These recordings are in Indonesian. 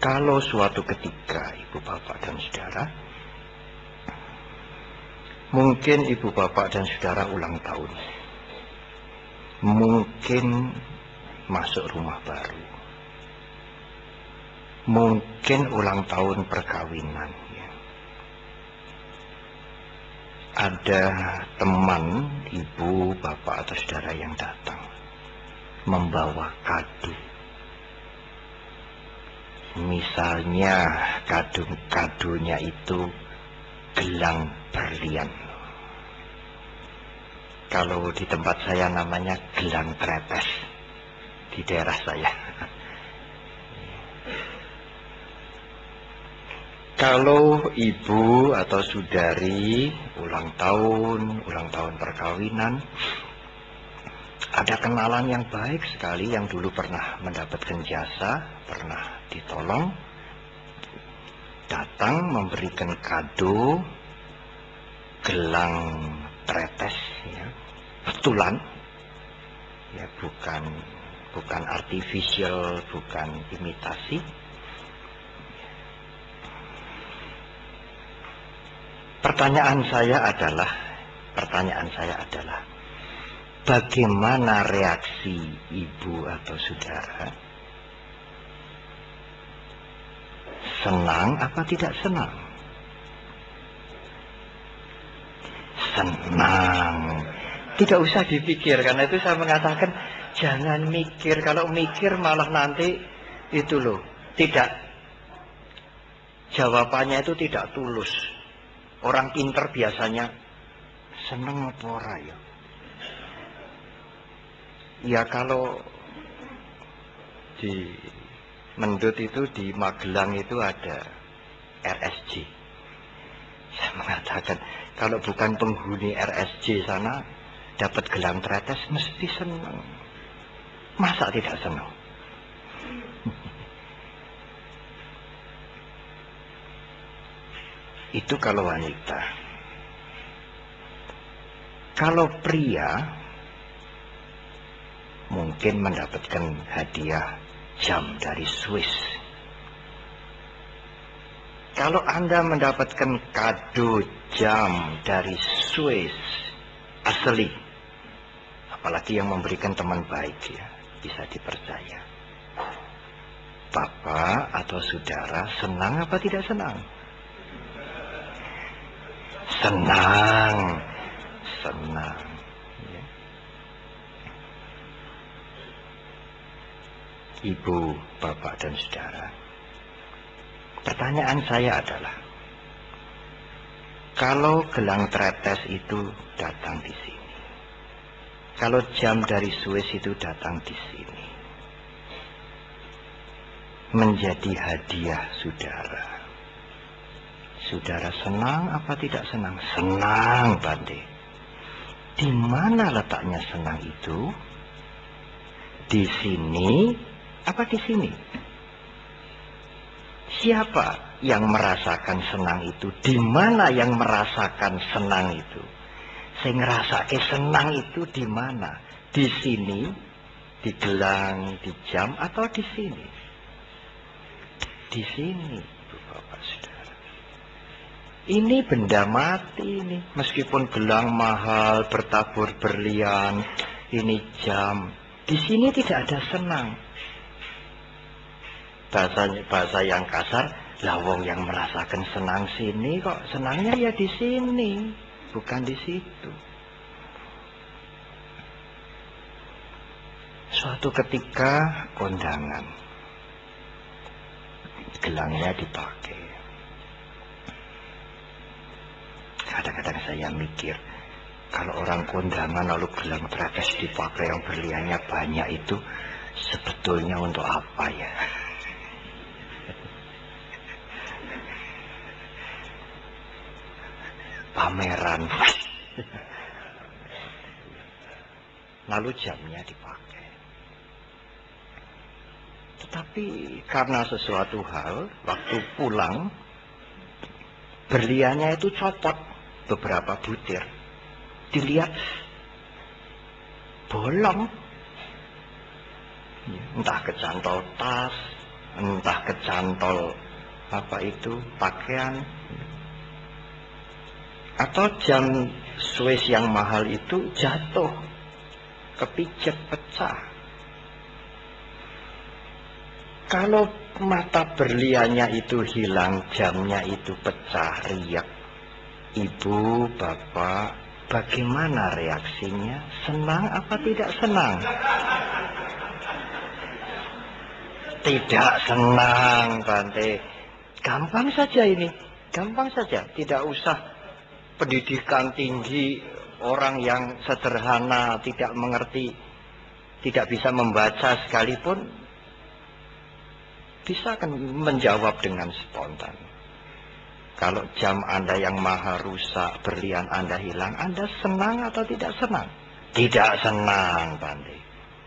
Kalau suatu ketika ibu bapak dan saudara, mungkin ibu bapak dan saudara ulang tahun, mungkin masuk rumah baru, mungkin ulang tahun perkawinan, ya. Ada teman ibu bapak atau saudara yang datang membawa kado. Misalnya kado-kadonya itu gelang berlian. Kalau di tempat saya namanya gelang tretes di daerah saya. Kalau ibu atau saudari ulang tahun perkawinan, ada kenalan yang baik sekali yang dulu pernah mendapatkan jasa, pernah ditolong, datang memberikan kado gelang tretes, ya, betulan, ya, bukan artificial, bukan imitasi. Pertanyaan saya adalah bagaimana reaksi ibu atau saudara? Senang apa tidak senang? Senang. Tidak usah dipikir, karena itu saya mengatakan jangan mikir. Kalau mikir malah nanti itu loh, tidak. Jawabannya itu tidak tulus. Orang pinter biasanya seneng apa ora ya? Ya kalau di Mendut itu di Magelang itu ada RSJ. Saya mengatakan kalau bukan penghuni RSJ sana dapat gelang tretes mesti senang. Masa tidak senang? Itu kalau wanita. Kalau pria mungkin mendapatkan hadiah jam dari Swiss. Kalau Anda mendapatkan kado jam dari Swiss asli, apalagi yang memberikan teman baik, ya, bisa dipercaya. Bapak atau saudara senang apa tidak senang? Senang. Ya. Ibu, bapak, dan saudara. Pertanyaan saya adalah, kalau gelang tretes itu datang di sini, kalau jam dari Swiss itu datang di sini, menjadi hadiah saudara, saudara senang apa tidak senang? Senang, Bante. Di mana letaknya senang itu? Di sini apa di sini? Siapa yang merasakan senang itu? Di mana yang merasakan senang itu? Saya ngerasake senang itu di mana? Di sini, di gelang, di jam, atau di sini? Di sini, Bapak Saudara. Ini benda mati ini, meskipun gelang mahal, bertabur berlian, ini jam. Di sini tidak ada senang. Bahasa yang kasar, lawong yang merasakan senang sini kok senangnya ya di sini, bukan di situ. Suatu ketika kondangan, gelangnya dipakai. Kadang-kadang saya mikir, kalau orang kondangan lalu gelang tretes dipakai yang berliannya banyak itu sebetulnya untuk apa ya? Pameran. Lalu jamnya dipakai. Tetapi karena sesuatu hal, waktu pulang, berliannya itu copot beberapa butir. Dilihat, bolong. Entah kecantol tas, entah kecantol pakaian, atau jam Swiss yang mahal itu jatuh, kepijat, pecah. Kalau mata berliannya itu hilang, jamnya itu pecah, riak, ibu, bapak, bagaimana reaksinya? Senang apa tidak senang? Tidak senang, Bante. Gampang saja ini, gampang saja. Tidak usah pendidikan tinggi, orang yang sederhana, tidak mengerti, tidak bisa membaca sekalipun, bisa kan menjawab dengan spontan. Kalau jam Anda yang mahal rusak, berlian Anda hilang, Anda senang atau tidak senang? Tidak senang, Bante.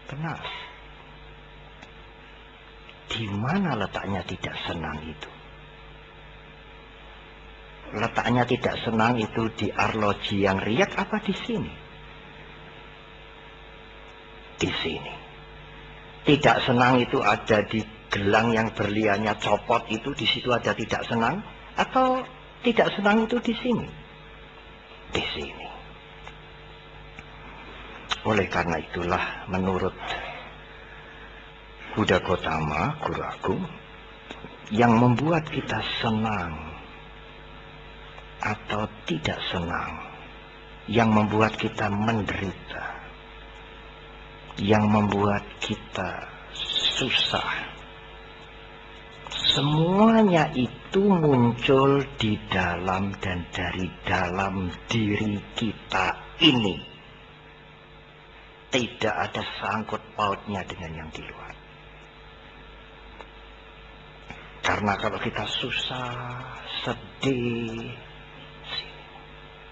Benar. Di mana letaknya tidak senang itu? Letaknya tidak senang itu di arloji yang riak apa di sini? Di sini. Tidak senang itu ada di gelang yang berliannya copot itu, di situ ada tidak senang, atau tidak senang itu di sini? Di sini. Oleh karena itulah menurut Buddha Gautama, guru agung, yang membuat kita senang atau tidak senang, yang membuat kita menderita, yang membuat kita susah, semuanya itu muncul di dalam dan dari dalam diri kita ini. Tidak ada sangkut pautnya dengan yang di luar. Karena kalau kita susah, sedih,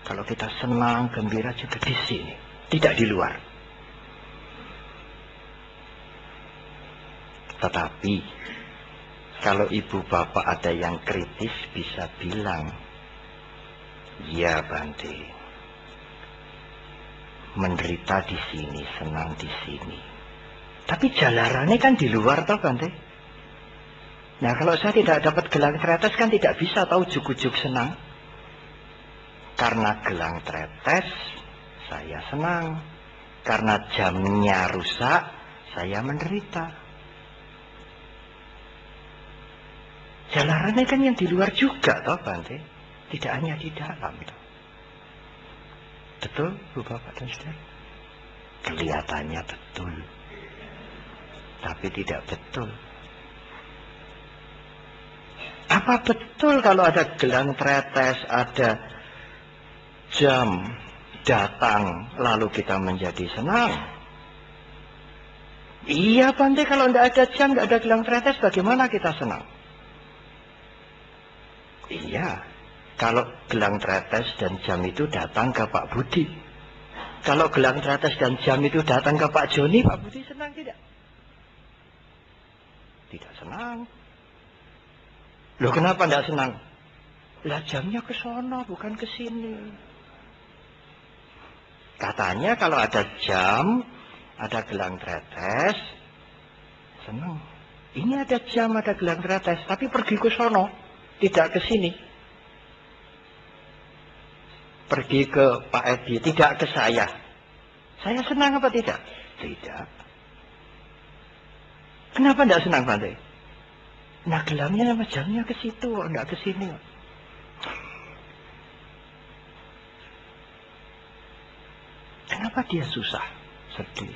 kalau kita senang, gembira juga di sini, tidak di luar. Tetapi kalau ibu bapak ada yang kritis bisa bilang, ya Bante, menderita di sini, senang di sini. Tapi jalarannya kan di luar toh Bante. Nah kalau saya tidak dapat gelang tretes kan tidak bisa tahu juk-juk senang. Karena gelang tretes saya senang. Karena jamnya rusak saya menderita. Jalarannya kan yang di luar juga toh Bante. Tidak hanya di dalam toh. Betul Bu Bapak dan Saudara? Kelihatannya betul. Tapi tidak betul. Apa betul kalau ada gelang tretes, ada jam datang, lalu kita menjadi senang? Iya Bante, kalau tidak ada jam, tidak ada gelang tretes, bagaimana kita senang? Iya, kalau gelang tretes dan jam itu datang ke Pak Budi. Kalau gelang tretes dan jam itu datang ke Pak Joni, Pak Budi senang tidak? Tidak senang. Loh kenapa tidak senang? Lah jamnya ke sono bukan ke sini. Katanya kalau ada jam, ada gelang tretes, senang. Ini ada jam, ada gelang tretes, tapi pergi ke sono, tidak ke sini. Pergi ke Pak Edi, tidak ke saya. Saya senang apa tidak? Tidak. Kenapa tidak senang Bante? Nah gelangnya sama jamnya ke situ, enggak ke sini. Kenapa dia susah, sedih?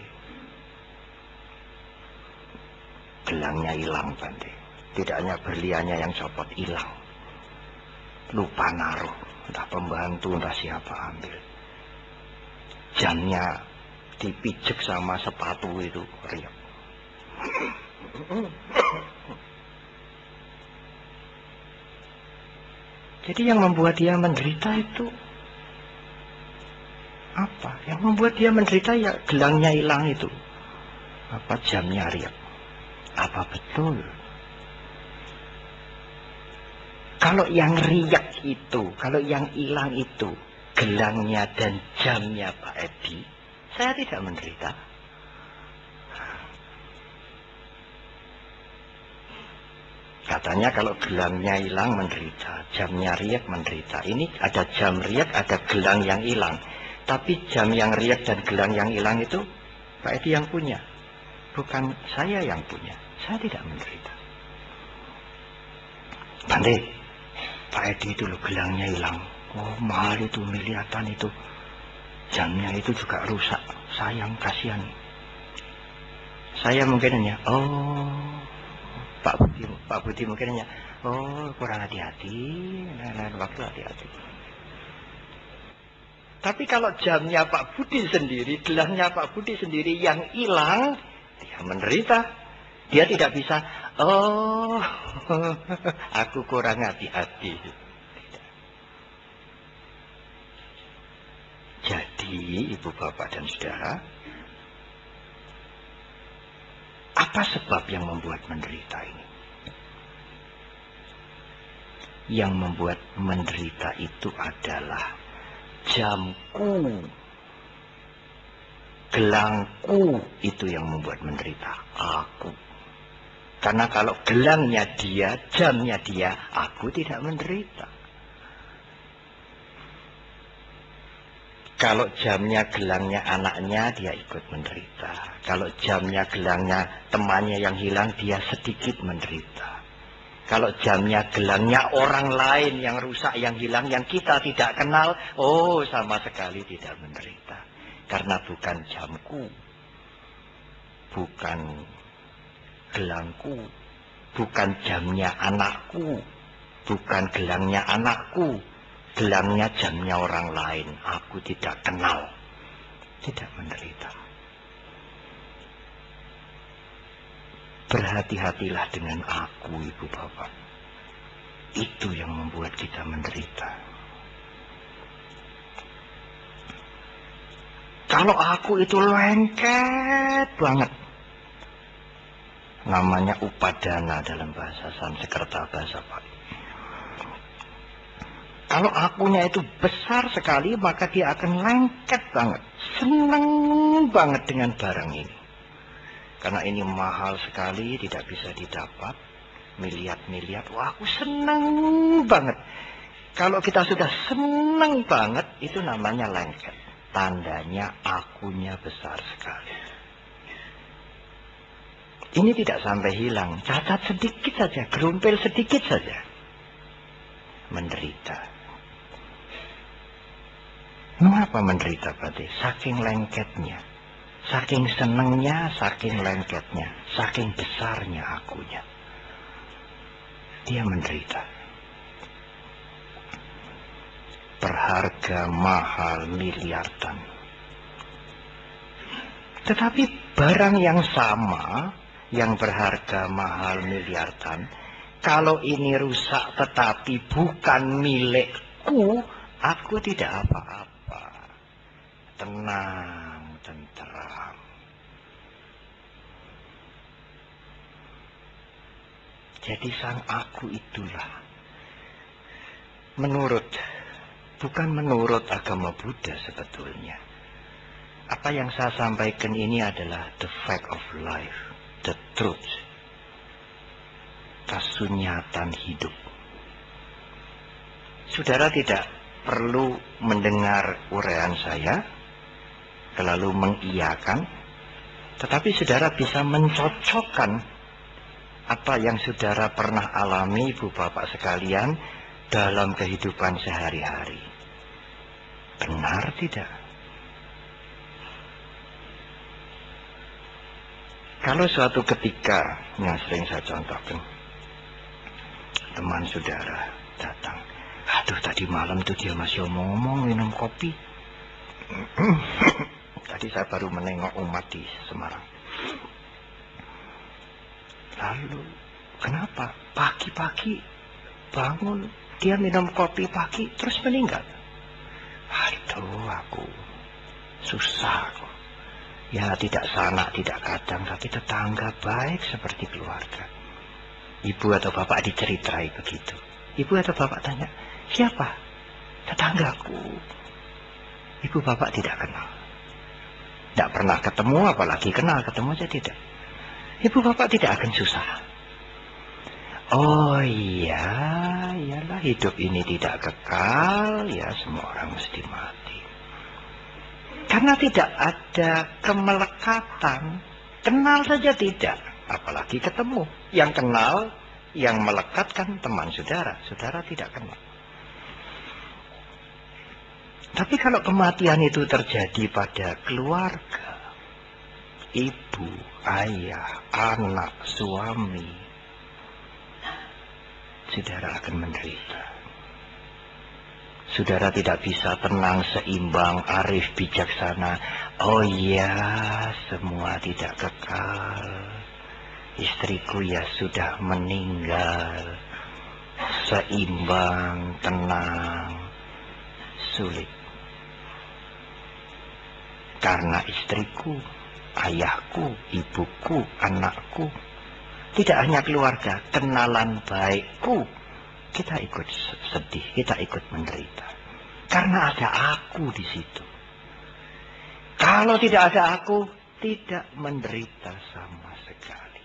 Gelangnya hilang Bante. Tidak hanya berliannya yang copot, hilang. Lupa naruh, entah pembantu, entah siapa ambil. Jamnya dipijek sama sepatu itu, riak. Jadi yang membuat dia menderita itu apa? Yang membuat dia menderita ya gelangnya hilang itu. Apa jamnya riak? Apa betul? Kalau yang riak itu, kalau yang hilang itu gelangnya dan jamnya Pak Edi, saya tidak menderita. Katanya kalau gelangnya hilang menderita, jamnya riak menderita. Ini ada jam riak, ada gelang yang hilang. Tapi jam yang riak dan gelang yang hilang itu Pak Edi yang punya. Bukan saya yang punya. Saya tidak menderita. Bante, Pak Edi itu loh gelangnya hilang. Oh mahal itu, miliaran itu. Jamnya itu juga rusak. Sayang, kasihan. Saya mungkin hanya, Pak Budi mungkin hanya, kurang hati-hati, lain waktu hati-hati. Tapi kalau jamnya Pak Budi sendiri, gelangnya Pak Budi sendiri yang hilang, dia menderita. Dia tidak bisa, aku kurang hati-hati. Jadi, Ibu Bapak dan Saudara, apa sebab yang membuat menderita ini? Yang membuat menderita itu adalah jamku, gelangku itu yang membuat menderita. Aku. Karena kalau gelangnya dia, jamnya dia, aku tidak menderita. Kalau jamnya gelangnya anaknya, dia ikut menderita. Kalau jamnya gelangnya temannya yang hilang, dia sedikit menderita. Kalau jamnya gelangnya orang lain yang rusak, yang hilang, yang kita tidak kenal, sama sekali tidak menderita. Karena bukan jamku, bukan gelangku, bukan jamnya anakku, bukan gelangnya anakku. Gelangnya jamnya orang lain, aku tidak kenal, tidak menderita. Berhati-hatilah dengan aku, Ibu Bapak. Itu yang membuat kita menderita. Kalau aku itu lengket banget, namanya upadana dalam bahasa Sanskerta, bahasa Pali. Kalau akunya itu besar sekali, maka dia akan lengket banget. Senang banget dengan barang ini. Karena ini mahal sekali, tidak bisa didapat. Miliar-miliar, wah aku senang banget. Kalau kita sudah senang banget, itu namanya lengket. Tandanya akunya besar sekali. Ini tidak sampai hilang. Cacat sedikit saja, gerumpil sedikit saja. Menderita. Mengapa menderita berarti? Saking lengketnya, saking senangnya, saking lengketnya, saking besarnya akunya. Dia menderita. Berharga mahal miliaran. Tetapi barang yang sama, yang berharga mahal miliaran, kalau ini rusak tetapi bukan milikku, aku tidak apa-apa. Tenang, tenteram. Jadi sang aku itulah. Bukan menurut agama Buddha sebetulnya. Apa yang saya sampaikan ini adalah the fact of life, the truth. Kasunyatan hidup. Saudara tidak perlu mendengar uraian saya, lalu mengiyakan, tetapi saudara bisa mencocokkan apa yang saudara pernah alami, Ibu Bapak sekalian, dalam kehidupan sehari-hari. Benar tidak? Kalau suatu ketika, yang sering saya contohkan, teman saudara datang, aduh tadi malam tuh dia masih ngomong minum kopi. Tadi saya baru menengok umat di Semarang. Lalu, kenapa? Pagi-pagi bangun, dia minum kopi pagi, terus meninggal. Aduh, aku susah. Ya, tidak sanak, tidak kadang, tapi tetangga baik seperti keluarga. Ibu atau bapak diceritai begitu. Ibu atau bapak tanya, siapa? Tetanggaku. Ibu bapak tidak kenal. Tidak pernah ketemu, apalagi kenal, ketemu saja tidak. Ibu bapak tidak akan susah. Oh iya, iyalah hidup ini tidak kekal, ya semua orang mesti mati. Karena tidak ada kemelekatan, kenal saja tidak, apalagi ketemu. Yang kenal, yang melekat kan teman saudara, saudara tidak kenal. Tapi kalau kematian itu terjadi pada keluarga, ibu, ayah, anak, suami, saudara akan menderita. Saudara tidak bisa tenang, seimbang, arif, bijaksana. Oh iya, semua tidak kekal. Istriku ya sudah meninggal. Seimbang, tenang, sulit. Karena istriku, ayahku, ibuku, anakku, tidak hanya keluarga, kenalan baikku, kita ikut sedih, kita ikut menderita. Karena ada aku di situ. Kalau tidak ada aku, tidak menderita sama sekali.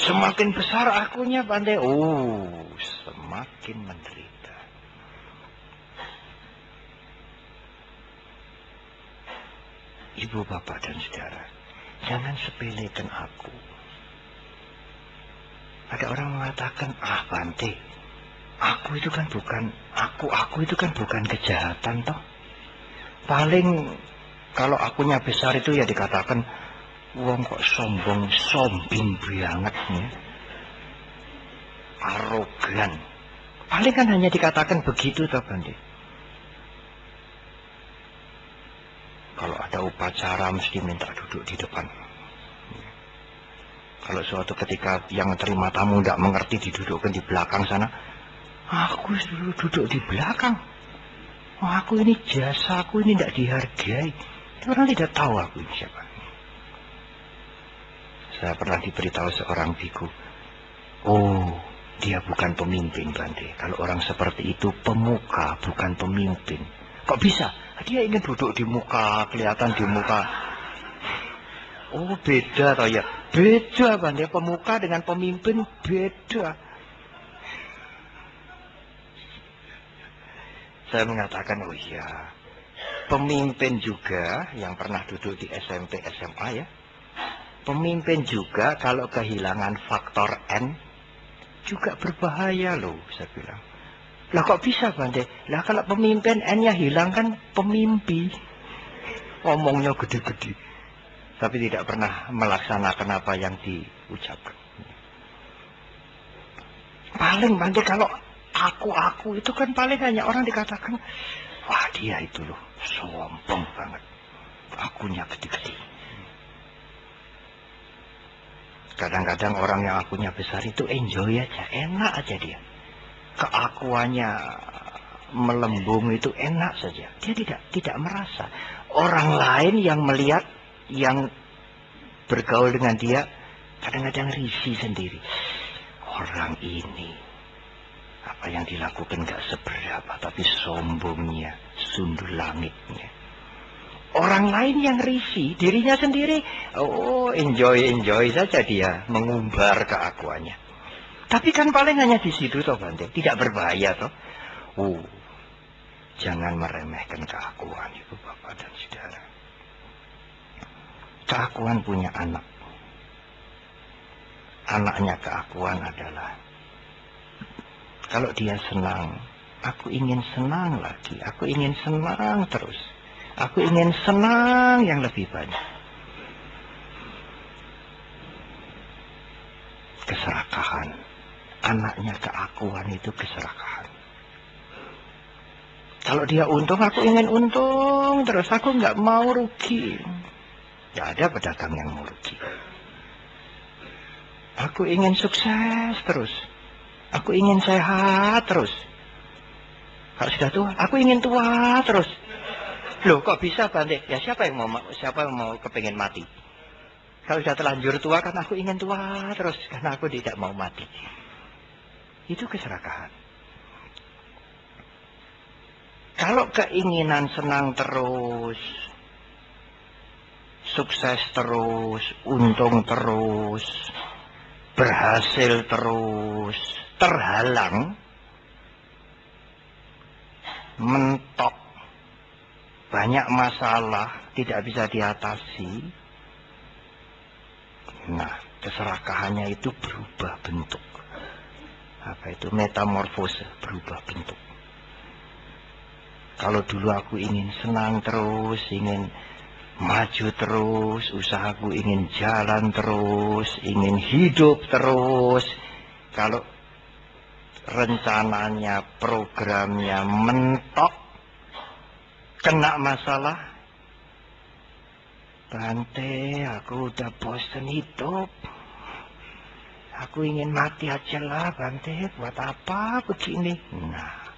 Semakin besar akunya pandai, semakin menderita. Ibu, bapak, dan saudara, jangan sepelekan aku. Ada orang mengatakan, Bante, aku itu kan bukan kejahatan toh. Paling kalau akunya besar itu ya dikatakan, wong kok sombong banget nih. Arogan. Paling kan hanya dikatakan begitu toh, Bante. Kalau ada upacara mesti minta duduk di depan. Kalau suatu ketika yang terima tamu tidak mengerti didudukkan di belakang sana, aku duduk di belakang. Aku ini jasa, aku ini tidak dihargai. Orang tidak tahu aku ini siapa. Saya pernah diberitahu seorang biku, dia bukan pemimpin, Bante. Kalau orang seperti itu pemuka, bukan pemimpin. Kok bisa? Dia ingin duduk di muka, kelihatan di muka. Oh, beda toh ya. Beda, Bante. Pemuka dengan pemimpin beda. Saya mengatakan, oh iya. Pemimpin juga yang pernah duduk di SMP, SMA ya. Pemimpin juga kalau kehilangan faktor N juga berbahaya loh, saya bilang. Lah kok bisa, Bante? Lah kalau pemimpin N-nya hilang kan pemimpi. Ngomongnya gede-gede. Tapi tidak pernah melaksanakan apa yang diucapkan. Paling, Bante, kalau aku itu kan paling hanya orang dikatakan, wah dia itu loh, sombong banget. Akunya gede-gede. Kadang-kadang orang yang akunya besar itu enjoy aja, enak aja dia. Keakuannya melembung itu enak saja. Dia tidak merasa. Orang lain yang melihat, yang bergaul dengan dia, kadang-kadang risih sendiri. Orang ini, apa yang dilakukan gak seberapa, tapi sombongnya, sundul langitnya. Orang lain yang risih, dirinya sendiri, enjoy saja dia, mengumbar keakuannya. Tapi kan paling hanya di situ toh, Bante, tidak berbahaya toh. Jangan meremehkan keakuan, Ibu, Bapak, dan saudara. Keakuan punya anak. Anaknya keakuan adalah, kalau dia senang, aku ingin senang lagi, aku ingin senang terus. Aku ingin senang yang lebih banyak. Keserakahan. Anaknya keakuan itu keserakahan. Kalau dia untung, aku ingin untung terus. Aku nggak mau rugi. Tidak ada pedagang yang mau rugi. Aku ingin sukses terus. Aku ingin sehat terus. Kalau sudah tua, aku ingin tua terus. Loh, kok bisa, Bante? Ya siapa yang mau kepingin mati? Kalau sudah terlanjur tua kan aku ingin tua terus karena aku tidak mau mati. Itu keserakahan. Kalau keinginan senang terus, sukses terus, untung terus, berhasil terus, terhalang, mentok, banyak masalah, tidak bisa diatasi. Nah, keserakahannya itu berubah bentuk. Apa itu? Metamorfose, berubah bentuk. Kalau dulu aku ingin senang terus, ingin maju terus, usahaku ingin jalan terus, ingin hidup terus. Kalau rencananya, programnya mentok, kena masalah, Bante, aku udah bosan hidup. Aku ingin mati aja lah, Bante. Buat apa begini? Nah,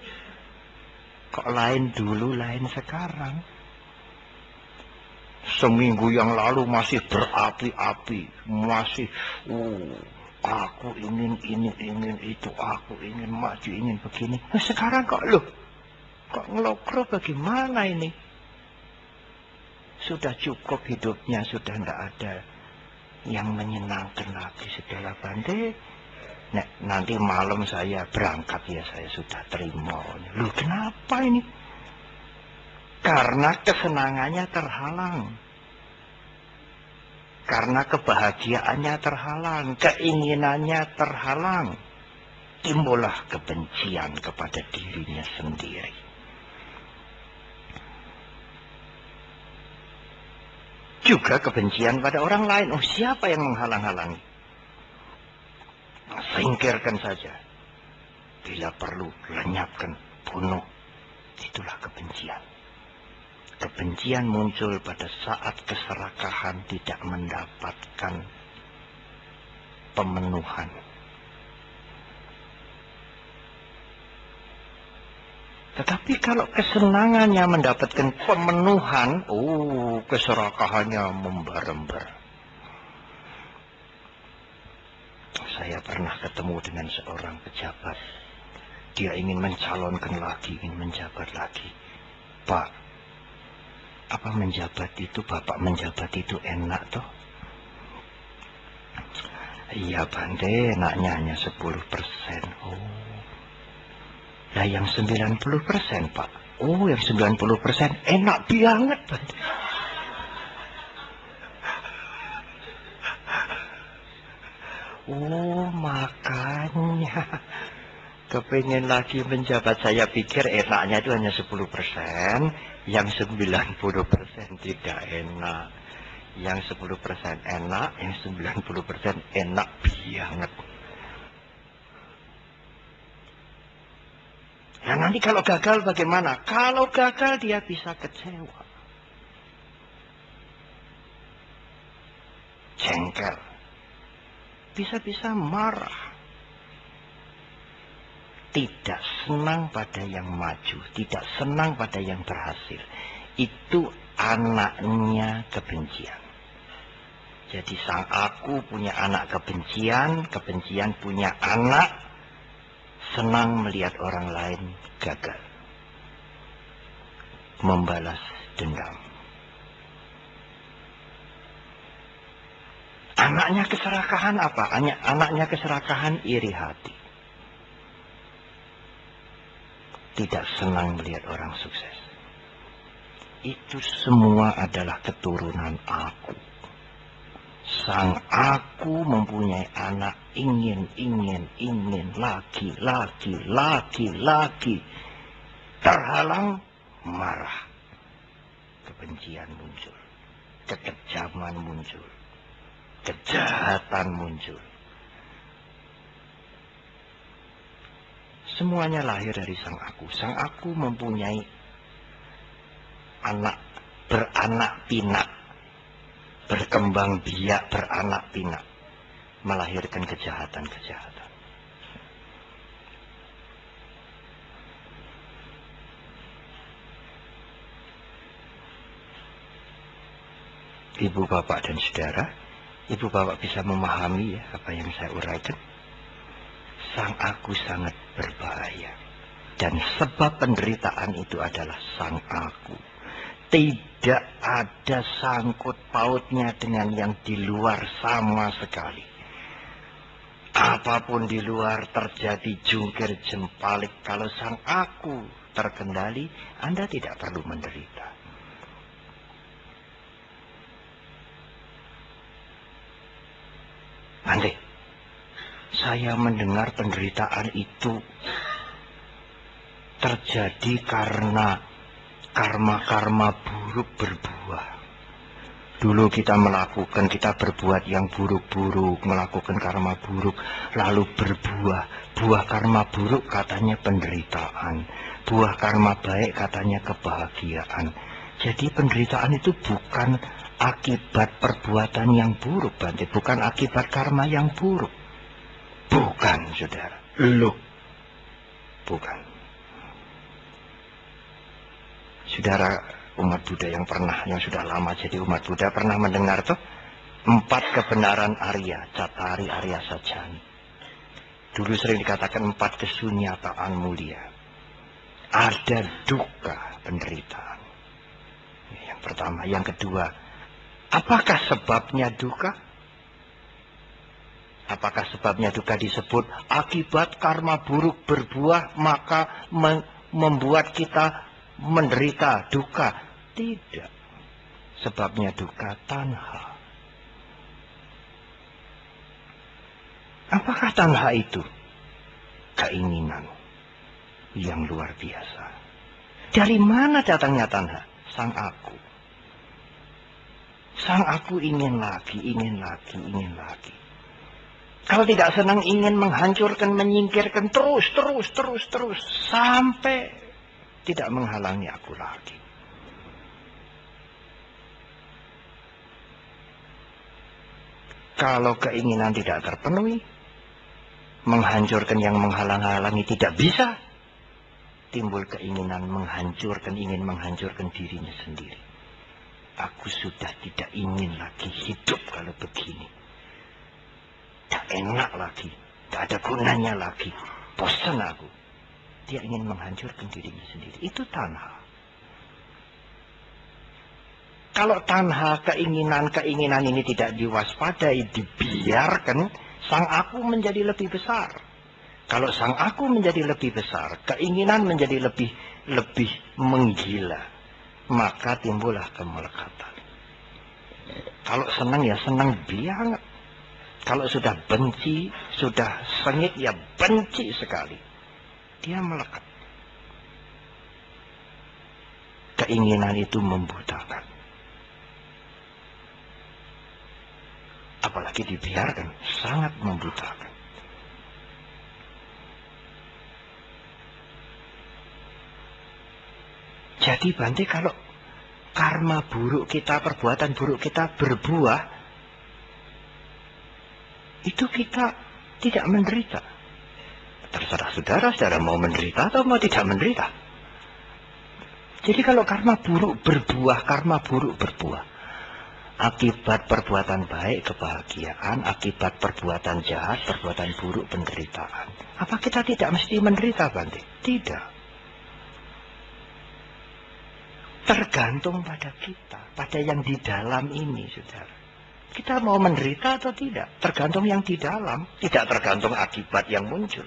kok lain dulu, lain sekarang. Seminggu yang lalu masih berapi-api, masih, aku ingin ini, ingin itu, aku ingin maju, ingin begini. Nah, sekarang kok kok ngelokro bagaimana ini? Sudah cukup hidupnya, sudah tidak ada yang menyenangkan lagi, sudahlah Bante. Nah, nanti malam saya berangkat ya, saya sudah terima. Loh, kenapa ini? Karena kesenangannya terhalang. Karena kebahagiaannya terhalang, keinginannya terhalang. Timbullah kebencian kepada dirinya sendiri. Juga kebencian pada orang lain. Oh, siapa yang menghalang-halangi? Singkirkan saja. Bila perlu, lenyapkan, bunuh. Itulah kebencian. Kebencian muncul pada saat keserakahan tidak mendapatkan pemenuhan. Tetapi kalau kesenangannya mendapatkan pemenuhan, keserakahannya membar-mbar. Saya pernah ketemu dengan seorang pejabat. Dia ingin mencalonkan lagi, ingin menjabat lagi. Pak, apa menjabat itu, Bapak menjabat itu enak toh? Iya Bante, enaknya hanya 10%. Nah yang 90% Pak. Yang 90% enak banget Bante. Makanya kepingin lagi menjabat. Saya pikir enaknya itu hanya 10%, yang 90% tidak enak. Yang 10% enak, yang 90% enak banget. Nah nanti kalau gagal bagaimana? Kalau gagal dia bisa kecewa, jengkel, bisa-bisa marah, tidak senang pada yang maju, tidak senang pada yang berhasil. Itu anaknya kebencian. Jadi sang aku punya anak kebencian, kebencian punya anak senang melihat orang lain gagal, membalas dendam. Anaknya keserakahan apa? Anaknya keserakahan iri hati. Tidak senang melihat orang sukses. Itu semua adalah keturunan aku. Sang aku mempunyai anak ingin, lagi. Terhalang, marah. Kebencian muncul. Kekejaman muncul. Kejahatan muncul. Semuanya lahir dari sang aku. Sang aku mempunyai anak, beranak pinak. Berkembang biak, beranak pinak, melahirkan kejahatan-kejahatan. Ibu, bapak, dan saudara, ibu, bapak bisa memahami ya apa yang saya uraikan. Sang aku sangat berbahaya. Dan sebab penderitaan itu adalah sang aku. Tidak ada sangkut pautnya dengan yang di luar sama sekali. Apapun di luar terjadi jungkir jempalik, kalau sang aku terkendali, Anda tidak perlu menderita. Andai saya mendengar penderitaan itu terjadi karena karma-karma buruk berbuah. Dulu kita berbuat yang buruk-buruk, melakukan karma buruk, lalu berbuah. Buah karma buruk katanya penderitaan. Buah karma baik katanya kebahagiaan. Jadi penderitaan itu bukan akibat perbuatan yang buruk, Bante. Bukan akibat karma yang buruk. Bukan, saudara. Loh. Bukan. Saudara umat Buddha yang sudah lama jadi umat Buddha pernah mendengar tuh 4 kebenaran Arya, Cattari Arya Sajjana. Dulu sering dikatakan 4 kesunyataan mulia. Ada duka, penderitaan. Yang pertama, yang kedua, apakah sebabnya duka? Apakah sebabnya duka disebut akibat karma buruk berbuah maka membuat kita menderita duka? Tidak. Sebabnya duka tanha. Apakah tanha itu? Keinginan yang luar biasa. Dari mana datangnya tanha? Sang aku. Sang aku ingin lagi, ingin lagi, ingin lagi. Kalau tidak senang ingin menghancurkan, menyingkirkan terus sampai tidak menghalangi aku lagi. Kalau keinginan tidak terpenuhi, menghancurkan yang menghalang-halangi tidak bisa, timbul keinginan ingin menghancurkan dirinya sendiri. Aku sudah tidak ingin lagi hidup kalau begini. Tak enak lagi, tak ada gunanya lagi, bosan aku. Dia ingin menghancurkan dirinya sendiri. Itu tanha. Kalau tanha, keinginan ini tidak diwaspadai, dibiarkan, sang aku menjadi lebih besar. Kalau sang aku menjadi lebih besar, keinginan menjadi lebih menggila, maka timbullah kemelekatan. Kalau senang ya senang banget. Kalau sudah benci, sudah sengit ya benci sekali. Dia melekat. Keinginan itu membutakan. Apalagi dibiarkan, sangat membutakan. Jadi Bante, kalau karma buruk kita, perbuatan buruk kita berbuah, itu kita tidak menderita. Terserah saudara mau menderita atau mau tidak menderita. Jadi kalau karma buruk berbuah, akibat perbuatan baik kebahagiaan, akibat perbuatan jahat, perbuatan buruk penderitaan. Apa kita tidak mesti menderita, Bante? Tidak. Tergantung pada kita, pada yang di dalam ini, saudara. Kita mau menderita atau tidak? Tergantung yang di dalam, tidak tergantung akibat yang muncul.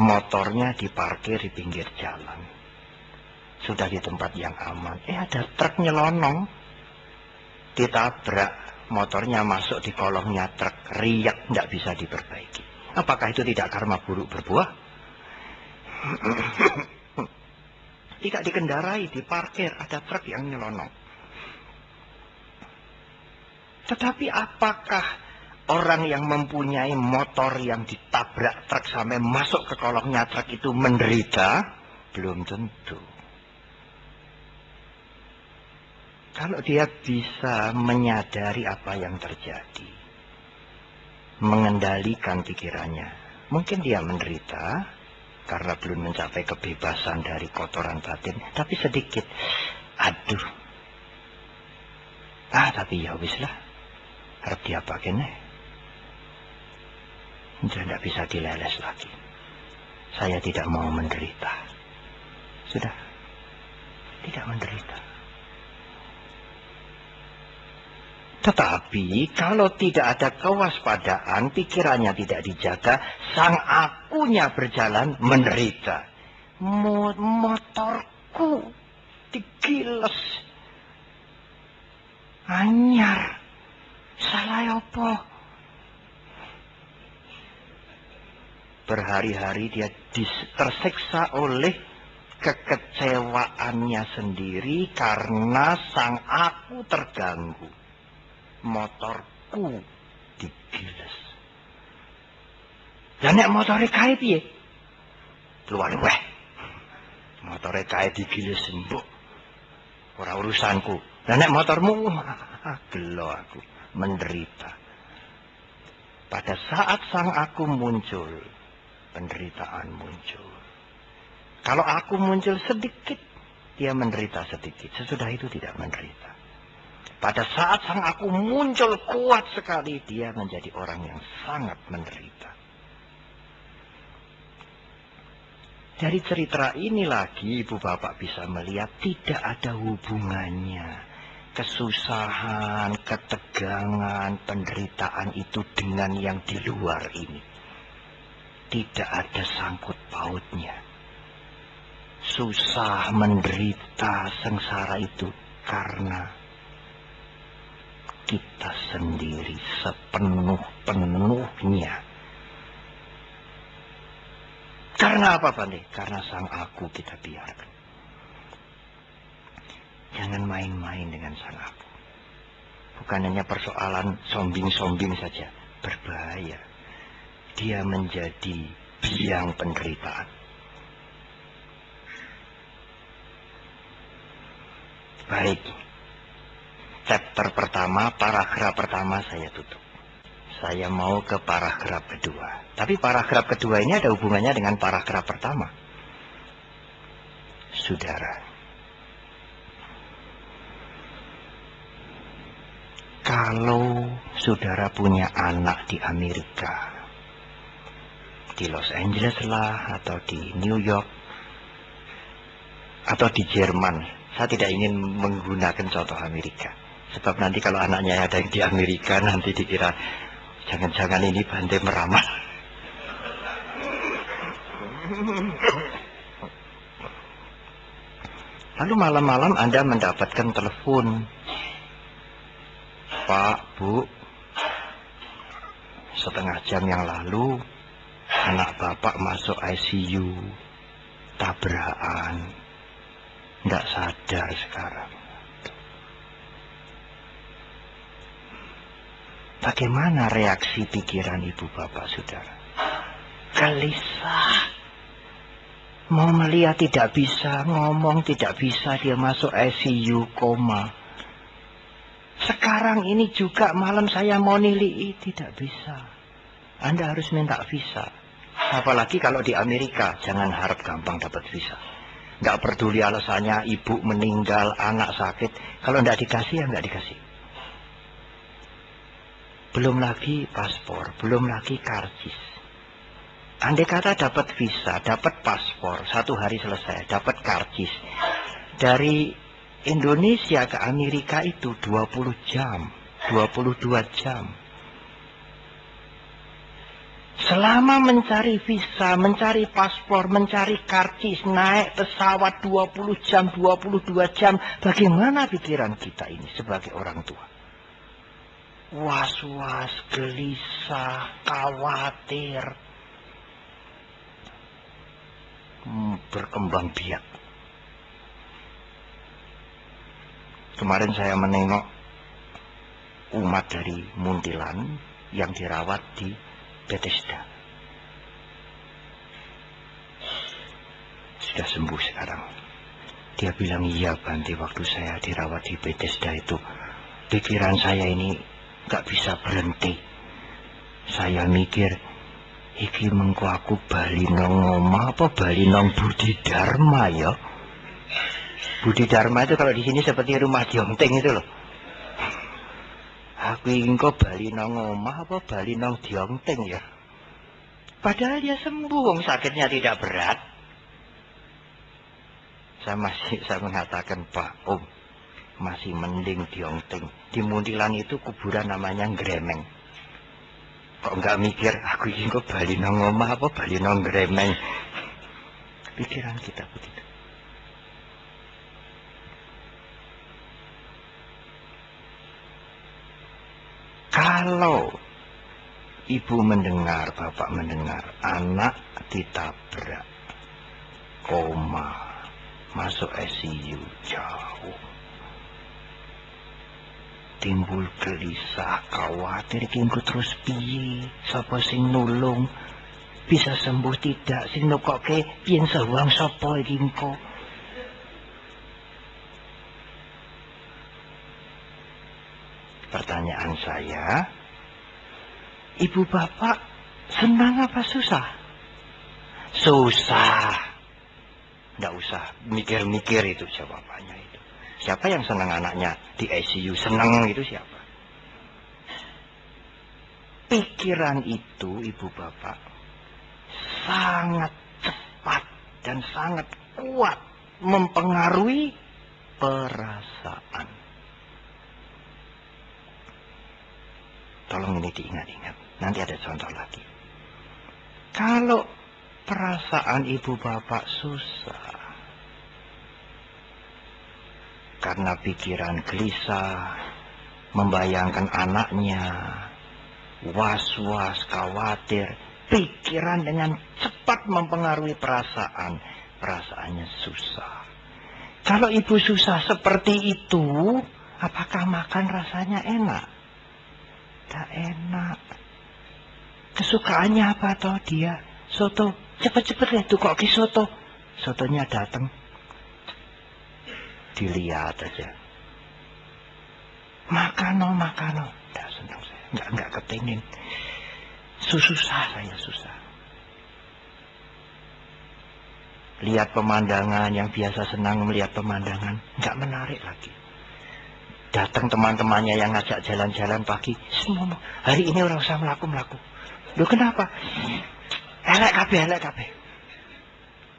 Motornya diparkir di pinggir jalan. Sudah di tempat yang aman. Ada truk nyelonong. Ditabrak. Motornya masuk di kolongnya truk. Riak, tidak bisa diperbaiki. Apakah itu tidak karma buruk berbuah? Tidak dikendarai, diparkir. Ada truk yang nyelonong. Tetapi apakah orang yang mempunyai motor yang ditabrak truk sampai masuk ke kolongnya truk itu menderita? Belum tentu. Kalau dia bisa menyadari apa yang terjadi, mengendalikan pikirannya, mungkin dia menderita karena belum mencapai kebebasan dari kotoran batin, tapi sedikit. Aduh. Tapi ya wis lah. Harap dia pakai nih. Sudah tidak bisa dileles lagi. Saya tidak mau menderita. Sudah. Tidak menderita. Tetapi kalau tidak ada kewaspadaan, pikirannya tidak dijaga, sang akunya berjalan menderita. Motorku digiles. Anyar. Salah apa? Berhari-hari dia tersiksa oleh kekecewaannya sendiri karena sang aku terganggu. Motorku digiles. Lah nek motore kae piye? Keluar weh. Motore kae digiles mbok. Ora urusanku. Lah nek motormu gelo aku menderita. Pada saat sang aku muncul, penderitaan muncul. Kalau aku muncul sedikit, dia menderita sedikit. Sesudah itu tidak menderita. Pada saat sang aku muncul kuat sekali, dia menjadi orang yang sangat menderita. Dari cerita ini lagi, ibu bapak bisa melihat tidak ada hubungannya. Kesusahan, ketegangan, penderitaan itu dengan yang di luar ini. Tidak ada sangkut pautnya. Susah, menderita, sengsara itu karena kita sendiri sepenuh-penuhnya. Karena apa, Bande? Karena sang aku kita biarkan. Jangan main-main dengan sang aku. Bukan hanya persoalan sombing-sombing saja. Berbahaya. Dia menjadi biang penderitaan. Baik. Chapter pertama, paragraf pertama saya tutup. Saya mau ke paragraf kedua. Tapi paragraf kedua ini ada hubungannya dengan paragraf pertama. Saudara, kalau saudara punya anak di Amerika, di Los Angeles lah, atau di New York, atau di Jerman, saya tidak ingin menggunakan contoh Amerika. Sebab nanti kalau anaknya ada yang di Amerika, nanti dikira, jangan-jangan ini Bante meramal. Lalu malam-malam Anda mendapatkan telepon. Pak, Bu, setengah jam yang lalu anak Bapak masuk ICU, tabrakan, tidak sadar sekarang. Bagaimana reaksi pikiran ibu bapak saudara? Gelisah. Mau melihat tidak bisa, ngomong tidak bisa, dia masuk ICU, koma. Sekarang ini juga malam saya mau nilai, tidak bisa. Anda harus minta visa. Apalagi kalau di Amerika, jangan harap gampang dapat visa. Tidak peduli alasannya, ibu meninggal, anak sakit. Kalau tidak dikasih, ya tidak dikasih. Belum lagi paspor, belum lagi karcis. Andai kata dapat visa, dapat paspor, 1 hari selesai, dapat karcis. Dari Indonesia ke Amerika itu 20 jam, 22 jam. Selama mencari visa, mencari paspor, mencari karcis, naik pesawat 20 jam, 22 jam. Bagaimana pikiran kita ini sebagai orang tua? Was-was, gelisah, khawatir, berkembang biak. Kemarin saya menengok umat dari Muntilan yang dirawat di Bethesda. Sudah sembuh sekarang. Dia bilang, iya Bante, waktu saya dirawat di Bethesda itu, pikiran saya ini gak bisa berhenti. Saya mikir, iki mengko aku bali nang omah apa bali nang Budi Dharma ya? Budi Dharma itu kalau di sini seperti rumah Diongting itu loh. Aku ingko bali nang omah apa bali nang Diongting ya? Padahal dia sembuh, sakitnya tidak berat. Saya mengatakan, Pak, Om, masih mending diongting. Di Muntilan itu kuburan namanya Gremeng. Kok nggak mikir, aku ini kok bali nang omah apa bali nang Gremeng? Pikiran kita begitu. Kalau ibu mendengar, bapak mendengar, anak ditabrak, koma, masuk ICU, jauh. Timbul gelisah, khawatir, kingku terus piye, sapa sing nulung, bisa sembuh tidak, sing nukoke, piyen sawang sapa iki engko. Pertanyaan saya, ibu bapak senang apa susah? Susah. Nggak usah mikir-mikir itu jawabannya itu. Siapa yang senang anaknya di ICU? Senang itu siapa? Pikiran itu ibu bapak sangat cepat dan sangat kuat mempengaruhi perasaan. Tolong ini diingat-ingat. Nanti ada contoh lagi. Kalau perasaan ibu bapak susah karena pikiran gelisah, membayangkan anaknya, was-was, khawatir, pikiran dengan cepat mempengaruhi perasaan. Perasaannya susah. Kalau ibu susah seperti itu, apakah makan rasanya enak? Tak enak. Kesukaannya apa toh dia? Soto. Cepet-cepet ya tuh kok ki soto. Sotonya datang. Dilihat aja. Makano. Tidak senang saya. Enggak kepingin. Susah saya susah. Lihat pemandangan yang biasa senang melihat pemandangan. Enggak menarik lagi. Datang teman-temannya yang ngajak jalan-jalan pagi. Semua hari ini orang usah melaku. Loh kenapa? Elek kabeh.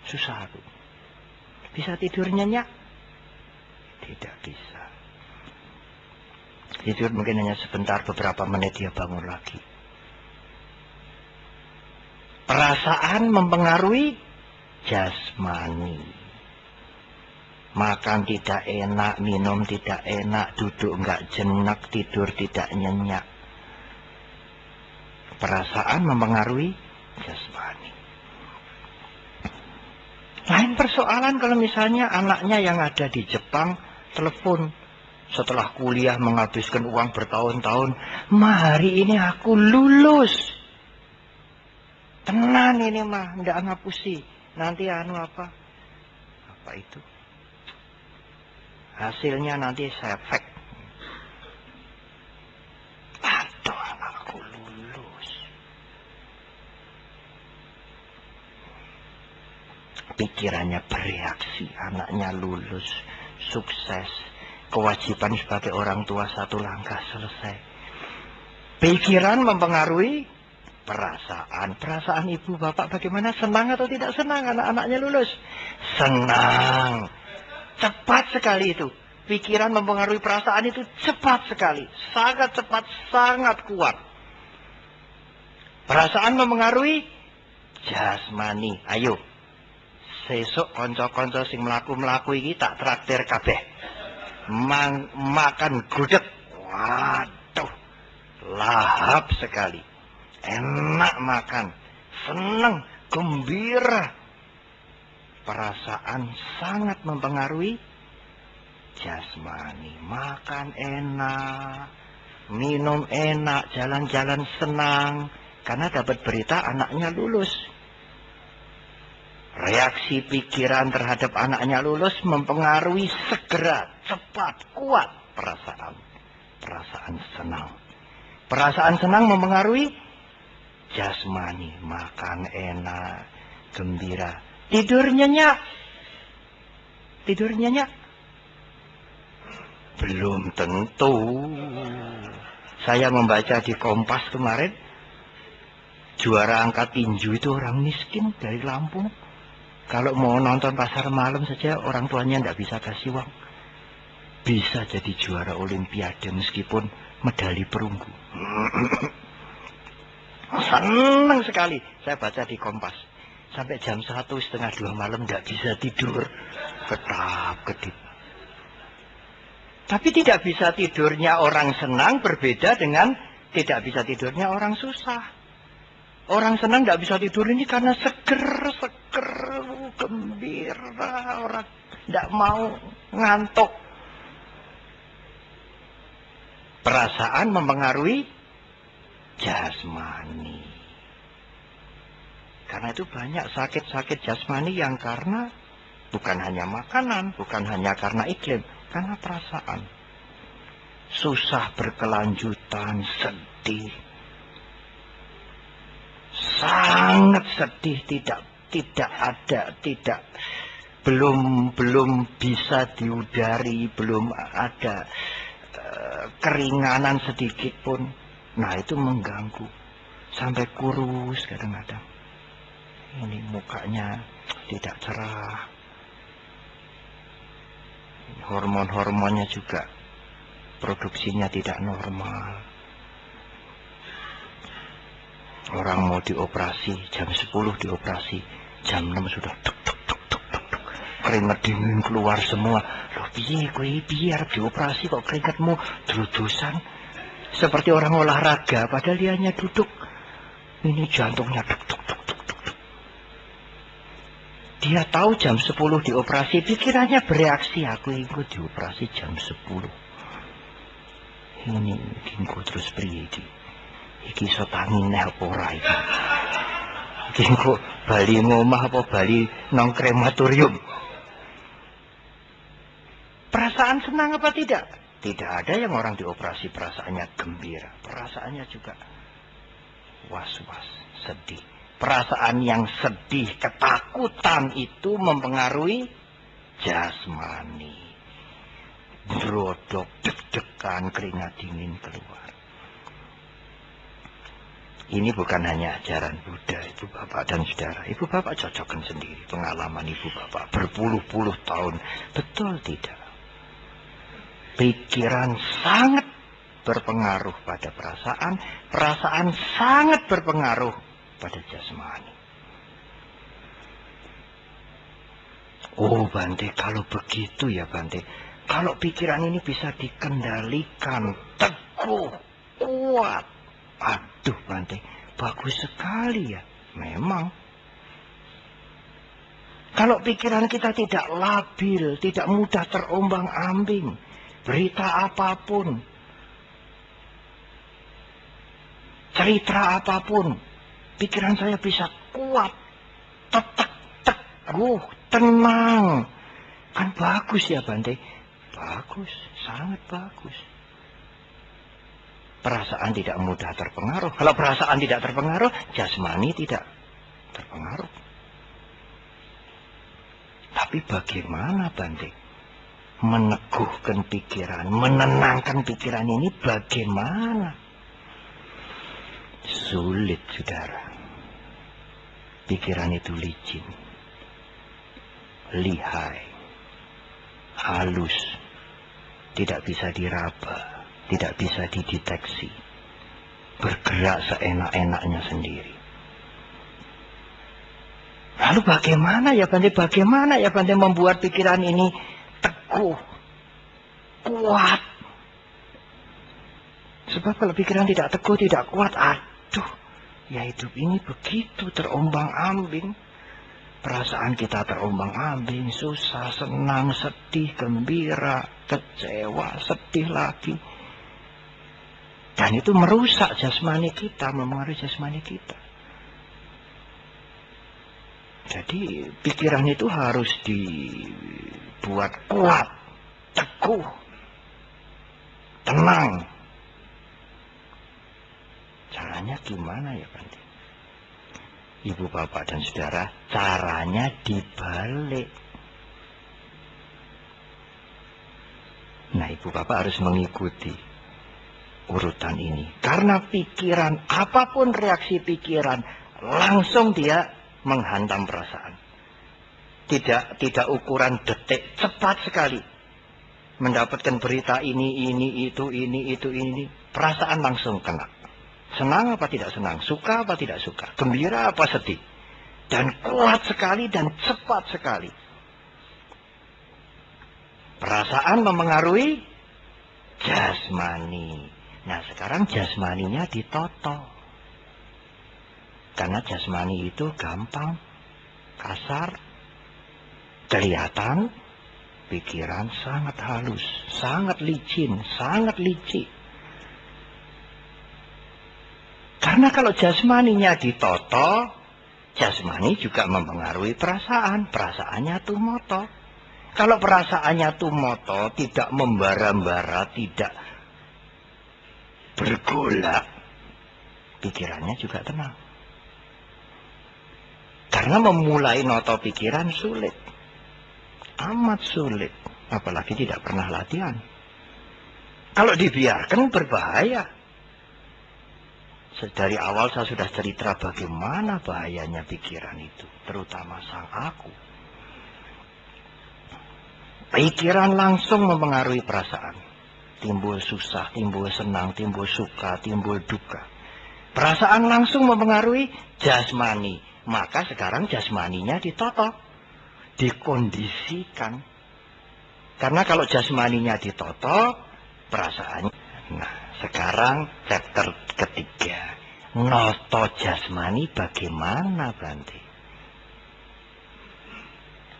Susah aku. Bisa tidur nyenyak? Tidak bisa. Tidur mungkin hanya sebentar, beberapa menit dia bangun lagi. Perasaan mempengaruhi jasmani. Makan tidak enak, minum tidak enak, duduk enggak jenak, tidur tidak nyenyak. Perasaan mempengaruhi jasmani. Lain persoalan kalau misalnya anaknya yang ada di Jepang telepon setelah kuliah menghabiskan uang bertahun-tahun, "Ma, hari ini aku lulus." Tenan ini mah, ndak ngapusi. Nanti apa itu? Hasilnya nanti saya fake. Aduh, anakku lulus. Pikirannya bereaksi, anaknya lulus, sukses. Kewajiban sebagai orang tua satu langkah selesai. Pikiran mempengaruhi perasaan. Perasaan ibu bapak bagaimana? Senang atau tidak senang anak-anaknya lulus? Senang. Cepat sekali itu. Pikiran mempengaruhi perasaan itu cepat sekali. Sangat cepat, sangat kuat. Perasaan mempengaruhi jasmani. Ayo. Sesuk konco-konco sing mlaku-mlaku iki tak traktir kabeh. Makan gudeg. Waduh. Lahap sekali. Enak makan. Senang, gembira. Perasaan sangat mempengaruhi jasmani. Makan enak, minum enak, jalan-jalan senang. Karena dapat berita anaknya lulus. Reaksi pikiran terhadap anaknya lulus mempengaruhi segera, cepat, kuat perasaan. Perasaan senang. Perasaan senang mempengaruhi jasmani. Makan enak, gembira. Tidur nyenyak. Belum tentu. Saya membaca di Kompas kemarin, juara angkat tinju itu orang miskin dari Lampung. Kalau mau nonton pasar malam saja orang tuanya tidak bisa kasih uang. bisa jadi juara olimpiade meskipun medali perunggu. Senang sekali saya baca di Kompas. Sampai jam 1:30 malam tidak bisa tidur. Ketap-ketip. Tapi tidak bisa tidurnya orang senang berbeda dengan tidak bisa tidurnya orang susah. Orang senang tidak bisa tidur ini karena seger, gembira. Orang tidak mau ngantuk. Perasaan mempengaruhi jasmani. Karena itu banyak sakit-sakit jasmani yang karena bukan hanya makanan, bukan hanya karena iklim, karena perasaan. Susah berkelanjutan, sedih. Sangat sedih, belum bisa diudari, belum ada keringanan sedikit pun. Nah, itu mengganggu. Sampai kurus kadang-kadang. Ini mukanya tidak cerah. Hormon-hormonnya juga produksinya tidak normal. Orang mau dioperasi, jam 10 dioperasi, jam 6 sudah tuk, keringat dingin keluar semua. Loh piye kowe biar dioperasi kok keringatmu drudusan? Seperti orang olahraga padahal dia hanya duduk. Ini jantungnya tuk. Dia tahu jam 10 dioperasi, pikirannya bereaksi, aku ikut dioperasi jam 10. Ini ingku terus priye iki iso tangi neh apa ora iki. Iki kok bali ngomah apa bali nang krematorium. Perasaan senang apa tidak? Tidak ada yang orang dioperasi perasaannya gembira. Perasaannya juga was-was, sedih. Perasaan yang sedih, ketakutan itu mempengaruhi jasmani. Brodok, deg-degan, keringat dingin keluar. Ini bukan hanya ajaran Buddha, Ibu Bapak dan Saudara. Ibu Bapak cocokkan sendiri pengalaman Ibu Bapak berpuluh-puluh tahun. Betul tidak? Pikiran sangat berpengaruh pada perasaan, perasaan sangat berpengaruh pada jasmani. Oh Bante, kalau begitu ya Bante, kalau pikiran ini bisa dikendalikan, teguh, kuat. Aduh Bante, bagus sekali ya. Memang. Kalau pikiran kita tidak labil, tidak mudah terombang-ambing, berita apapun, cerita apapun, pikiran saya bisa kuat, tetap, teguh, tenang. Kan bagus ya Bante? Bagus, sangat bagus. Perasaan tidak mudah terpengaruh. Kalau perasaan tidak terpengaruh, jasmani tidak terpengaruh. Tapi bagaimana Bante? Meneguhkan pikiran, menenangkan pikiran ini bagaimana? Sulit, saudara. Pikiran itu licin, lihai, halus, tidak bisa diraba, tidak bisa dideteksi, bergerak seenak-enaknya sendiri. Lalu bagaimana ya Bante? Bagaimana ya Bante membuat pikiran ini teguh, kuat? Sebab kalau pikiran tidak teguh, tidak kuat, aduh, ya hidup ini begitu terombang-ambing. Perasaan kita terombang-ambing, susah, senang, sedih, gembira, kecewa, sedih lagi. Dan itu merusak jasmani kita, mempengaruhi jasmani kita. Jadi pikiran itu harus dibuat kuat, teguh, tenang. Caranya gimana ya Bante? Ibu Bapak dan Saudara, caranya dibalik. Nah, Ibu Bapak harus mengikuti urutan ini. Karena pikiran, apapun reaksi pikiran, langsung dia menghantam perasaan. Tidak ukuran detik, cepat sekali. mendapatkan berita ini, ini, perasaan langsung kena. Senang apa tidak senang, suka apa tidak suka, gembira apa sedih. Dan kuat sekali dan cepat sekali. Perasaan mempengaruhi jasmani. Nah, sekarang jasmaninya ditoto. Karena jasmani itu gampang, kasar, kelihatan, pikiran sangat halus, sangat licin, sangat licik. Karena kalau jasmaninya ditoto, jasmani juga mempengaruhi perasaan. Perasaannya tumoto. Kalau perasaannya tumoto, tidak membara-bara, tidak bergolak, pikirannya juga tenang. Karena memulai noto pikiran sulit. Amat sulit. Apalagi tidak pernah latihan. Kalau dibiarkan berbahaya. Dari awal saya sudah cerita bagaimana bahayanya pikiran itu. Terutama sang aku. Pikiran langsung mempengaruhi perasaan. Timbul susah, timbul senang, timbul suka, timbul duka. Perasaan langsung mempengaruhi jasmani. Maka sekarang jasmaninya ditoto. Dikondisikan. Karena kalau jasmaninya ditoto, perasaannya. Nah, sekarang chapter ketiga. Noto jasmani bagaimana, Bante?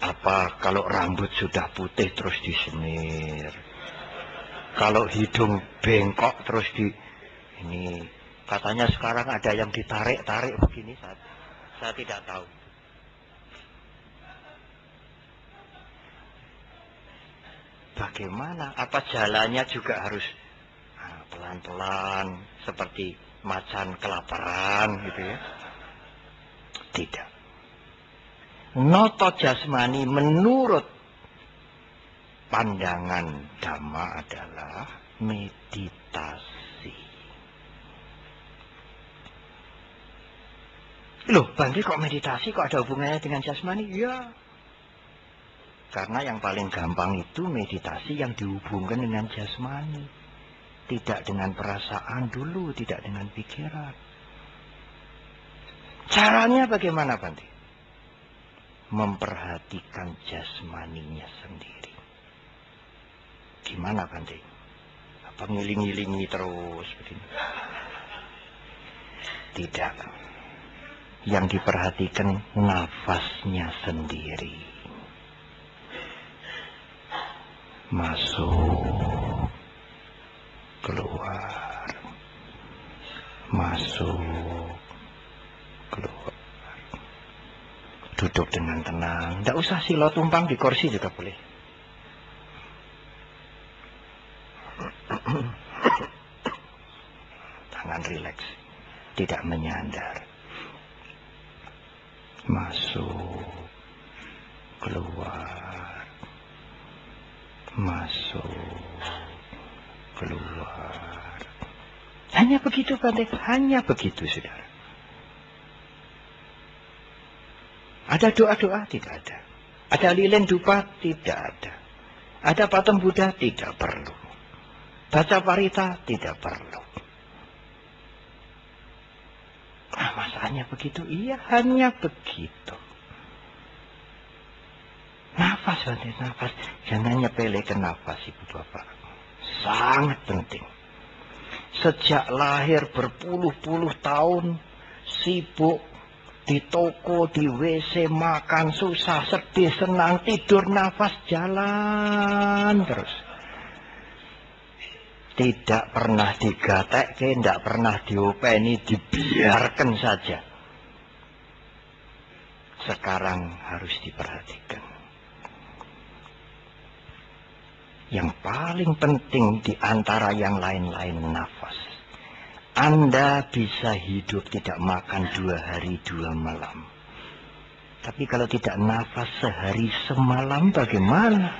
Apa kalau rambut sudah putih terus disemir? Kalau hidung bengkok terus ini katanya sekarang ada yang ditarik-tarik begini, saya tidak tahu. Bagaimana? Apa jalannya juga harus pelan-pelan seperti macan kelaparan gitu ya? Tidak. Noto jasmani menurut pandangan Dhamma adalah meditasi. Loh, Bante kok meditasi, kok ada hubungannya dengan jasmani? Ya. Karena yang paling gampang itu meditasi yang dihubungkan dengan jasmani. Tidak dengan perasaan dulu, tidak dengan pikiran. Caranya bagaimana, Bante? Memperhatikan jasmaninya sendiri. Gimana, Bante? Apa ngiling-ngilingi terus begini? Tidak. Yang diperhatikan nafasnya sendiri. Masuk, keluar, masuk, keluar. Duduk dengan tenang. Tidak usah silo tumpang di kursi juga boleh. Tangan rileks. Tidak menyandar. Masuk. Keluar. Masuk. Keluar. Hanya begitu, Bante. Hanya begitu, saudara. Ada doa-doa? Tidak ada. Ada lilin dupa? Tidak ada. Ada patung Buddha? Tidak perlu. Baca parita? Tidak perlu. Nah, masalahnya begitu? Iya, hanya begitu. Nafas, Bante, nafas. Jangan nyepelekan nafas, Ibu Bapak. Sangat penting. Sejak lahir berpuluh-puluh tahun, sibuk, di toko, di WC, makan, susah, sedih, senang, tidur, nafas, jalan terus. Tidak pernah digatekke, tidak pernah diopeni, dibiarkan saja. Sekarang harus diperhatikan. Yang paling penting di antara yang lain-lain nafas. Anda bisa hidup tidak makan 2 hari 2 malam. Tapi kalau tidak nafas sehari semalam bagaimana?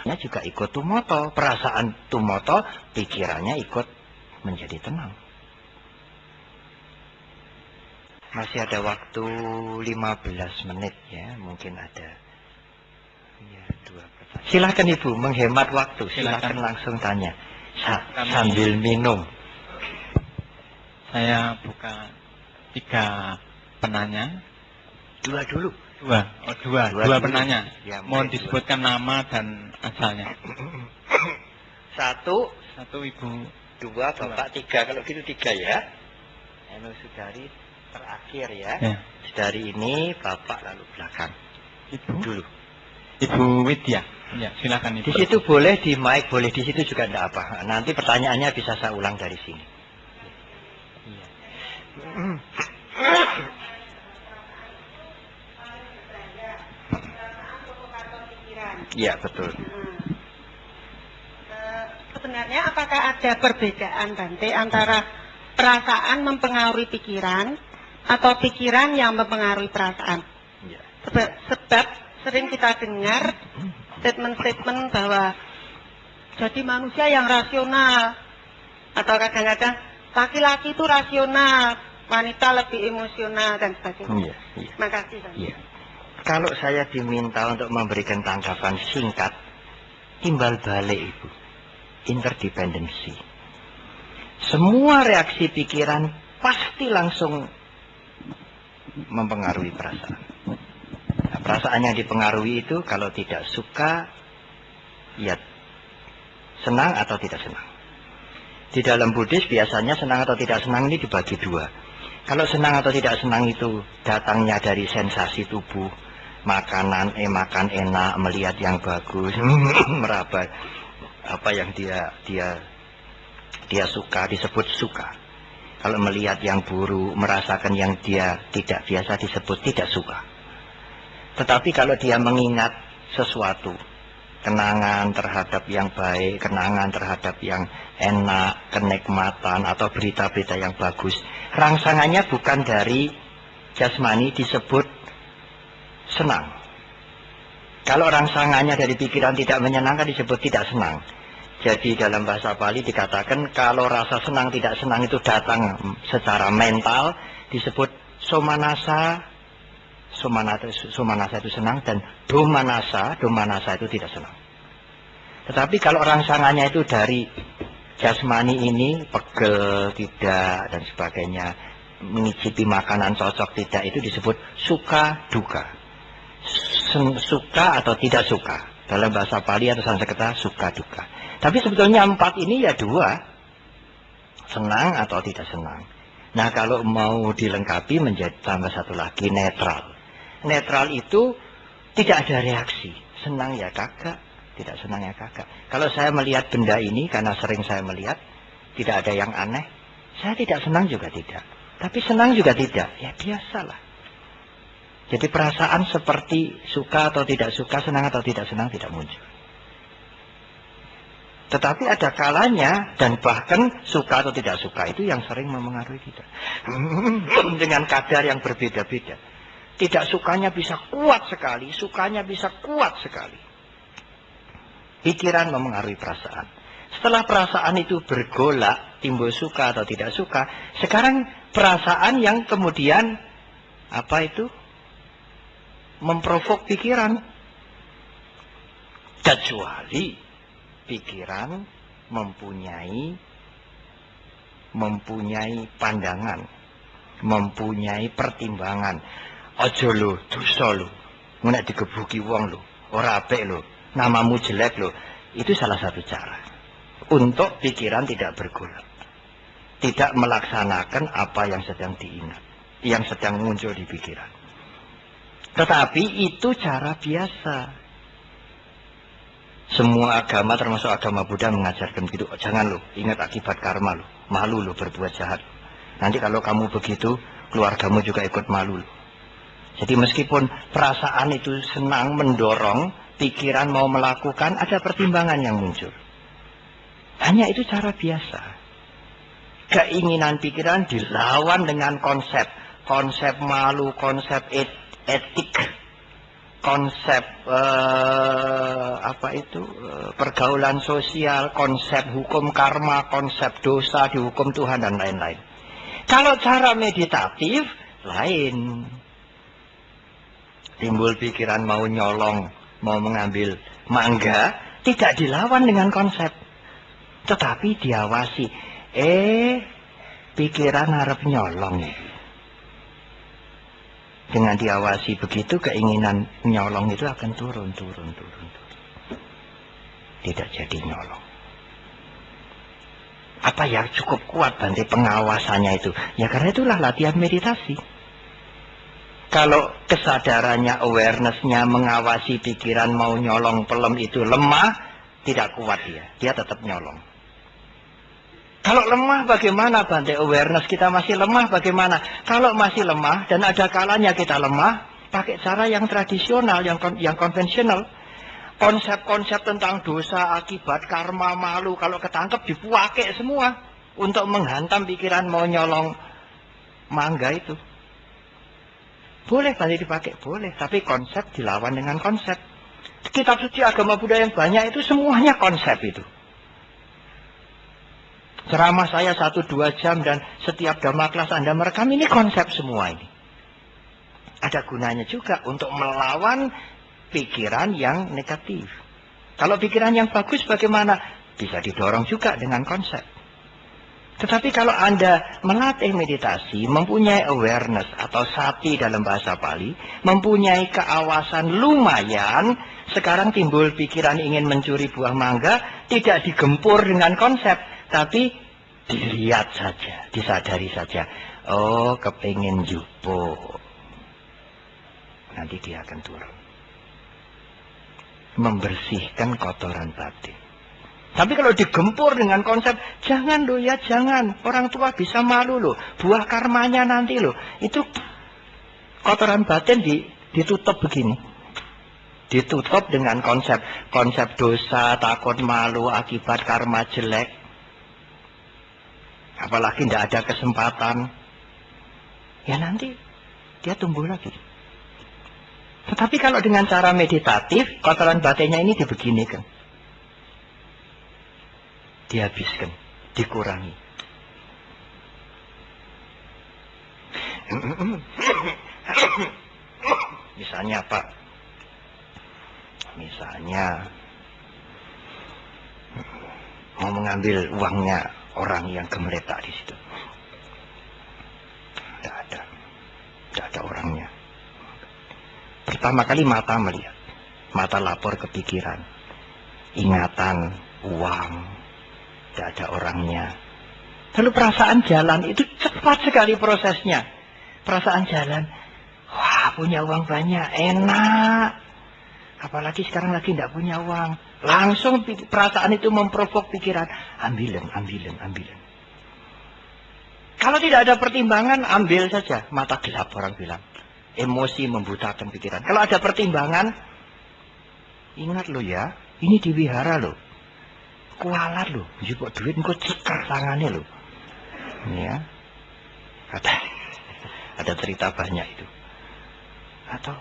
Ya juga ikut tumoto. Perasaan tumoto, pikirannya ikut menjadi tenang. Masih ada waktu 15 menit ya. Mungkin ada ya 2 pertanyaan. Silakan Ibu, menghemat waktu. Silakan langsung tanya. Sambil minum. Saya buka 3 penanya. 2 dulu. 2 penanya. Ya, mohon disebutkan nama dan asalnya. 1, 1 Ibu. 2 Bapak, 3. Kalau gitu 3 ya. Eno Sudari terakhir ya. Dari ini Bapak lalu belakang. Ibu dulu. Ibu Widya. Ya, silakan Ibu. Di situ boleh di mic, boleh di situ juga tidak apa. Nanti pertanyaannya bisa saya ulang dari sini. Iya, betul. Sebenarnya apakah ada perbedaan Bante antara perasaan mempengaruhi pikiran atau pikiran yang mempengaruhi perasaan? Ya. Sebab sering kita dengar statement-statement bahwa jadi manusia yang rasional, atau kadang-kadang laki-laki itu rasional, wanita lebih emosional dan sebagainya. Iya. Terima kasih. Iya. Kalau saya diminta untuk memberikan tanggapan singkat, timbal balik Ibu, interdependensi. Semua reaksi pikiran pasti langsung mempengaruhi perasaan. Nah, perasaan yang dipengaruhi itu kalau tidak suka, ya senang atau tidak senang. Di dalam Buddhis biasanya senang atau tidak senang ini dibagi 2. Kalau senang atau tidak senang itu datangnya dari sensasi tubuh, makan enak, melihat yang bagus, meraba apa yang dia suka disebut suka. Kalau melihat yang buruk, merasakan yang dia tidak biasa disebut tidak suka. Tetapi kalau dia mengingat sesuatu, kenangan terhadap yang baik, kenangan terhadap yang enak, kenikmatan atau berita-berita yang bagus, rangsangannya bukan dari jasmani disebut senang. Kalau rangsangannya dari pikiran tidak menyenangkan disebut tidak senang. Jadi dalam bahasa Bali dikatakan kalau rasa senang tidak senang itu datang secara mental disebut somanasa. Somanasa itu senang, dan domanasa itu tidak senang. Tetapi kalau rangsangannya itu dari jasmani ini, pegel tidak dan sebagainya, mengicipi makanan cocok tidak, itu disebut suka duka. Suka atau tidak suka, dalam bahasa Pali atau Sanskerta suka duka. Tapi sebetulnya 4 ini ya 2, senang atau tidak senang. Nah kalau mau dilengkapi menjadi tambah 1 lagi, netral. Netral itu tidak ada reaksi, senang ya kagak, tidak senang ya kagak. Kalau saya melihat benda ini, karena sering saya melihat, tidak ada yang aneh, saya tidak senang juga tidak, tapi senang juga tidak, ya biasalah. Jadi perasaan seperti suka atau tidak suka, senang atau tidak senang tidak muncul. Tetapi ada kalanya, dan bahkan suka atau tidak suka itu yang sering mempengaruhi kita. Dengan kadar yang berbeda-beda. Tidak sukanya bisa kuat sekali, sukanya bisa kuat sekali. Pikiran memengaruhi perasaan. Setelah perasaan itu bergolak, timbul suka atau tidak suka, sekarang perasaan yang kemudian apa itu? Memprovok pikiran. Kecuali pikiran mempunyai pandangan, mempunyai pertimbangan. Ojo lo, dosa lo, nek digebuki wong lo, ora apik lo, namamu jelek lo. Itu salah satu cara untuk pikiran tidak bergolak, tidak melaksanakan apa yang sedang diingat, yang sedang muncul di pikiran. Tetapi itu cara biasa. Semua agama termasuk agama Buddha mengajarkan begitu. Jangan lo, ingat akibat karma lo, malu lo berbuat jahat. Nanti kalau kamu begitu, keluargamu juga ikut malu lo. Jadi meskipun perasaan itu senang mendorong, pikiran mau melakukan, ada pertimbangan yang muncul. Hanya itu cara biasa. Keinginan pikiran dilawan dengan konsep. Konsep malu, konsep etik, konsep pergaulan sosial, konsep hukum karma, konsep dosa dihukum Tuhan dan lain-lain. Kalau cara meditatif lain. Timbul pikiran mau nyolong, mau mengambil mangga, tidak dilawan dengan konsep. Tetapi diawasi. Pikiran harap nyolong. Dengan diawasi begitu, keinginan nyolong itu akan turun. Tidak jadi nyolong. Apa ya cukup kuat Bante pengawasannya itu? Ya karena itulah latihan meditasi. Kalau kesadarannya, awareness-nya mengawasi pikiran mau nyolong pelem itu lemah, tidak kuat dia tetap nyolong. Kalau lemah bagaimana Bante? Awareness kita masih lemah bagaimana? Kalau masih lemah dan ada kalanya kita lemah, pakai cara yang tradisional, yang konvensional. Konsep-konsep tentang dosa, akibat, karma, malu, kalau ketangkep dipakai semua untuk menghantam pikiran mau nyolong mangga itu. Boleh Bante dipakai, boleh. Tapi konsep dilawan dengan konsep. Kitab suci agama Buddha yang banyak itu semuanya konsep itu. Ceramah saya 1-2 jam dan setiap dhamma kelas Anda merekam, ini konsep semua ini. Ada gunanya juga untuk melawan pikiran yang negatif. Kalau pikiran yang bagus bagaimana? Bisa didorong juga dengan konsep. Tetapi kalau Anda melatih meditasi, mempunyai awareness atau sati dalam bahasa Pali, mempunyai keawasan lumayan, sekarang timbul pikiran ingin mencuri buah mangga, tidak digempur dengan konsep, tapi dilihat saja, disadari saja. Oh, kepingin jupo. Nanti dia akan turun. Membersihkan kotoran batin. Tapi kalau digempur dengan konsep, jangan loh ya, jangan. Orang tua bisa malu loh. Buah karmanya nanti loh. Itu kotoran batin ditutup begini. Ditutup dengan konsep dosa, takut malu, akibat karma jelek. Apalagi tidak ada kesempatan. Ya nanti dia tumbuh lagi. Tetapi kalau dengan cara meditatif, kotoran batinnya ini dibeginikan. Dihabiskan, dikurangi. Misalnya Pak, mau mengambil uangnya orang yang gemeletak di situ. Tidak ada orangnya. Pertama kali mata melihat, mata lapor ke pikiran, ingatan, uang, tidak ada orangnya. Lalu perasaan jalan itu cepat sekali prosesnya. Perasaan jalan, wah punya uang banyak, enak. Apalagi sekarang lagi tidak punya uang. Langsung perasaan itu memprovok pikiran. Ambilan. Kalau tidak ada pertimbangan, ambil saja. Mata gelap orang bilang. Emosi membutakan pikiran. Kalau ada pertimbangan, ingat lo ya, ini diwihara lo. Kualat lo. Jupuk duit, kok ceker tangannya lo. Ya. Ada cerita banyak itu. Atau,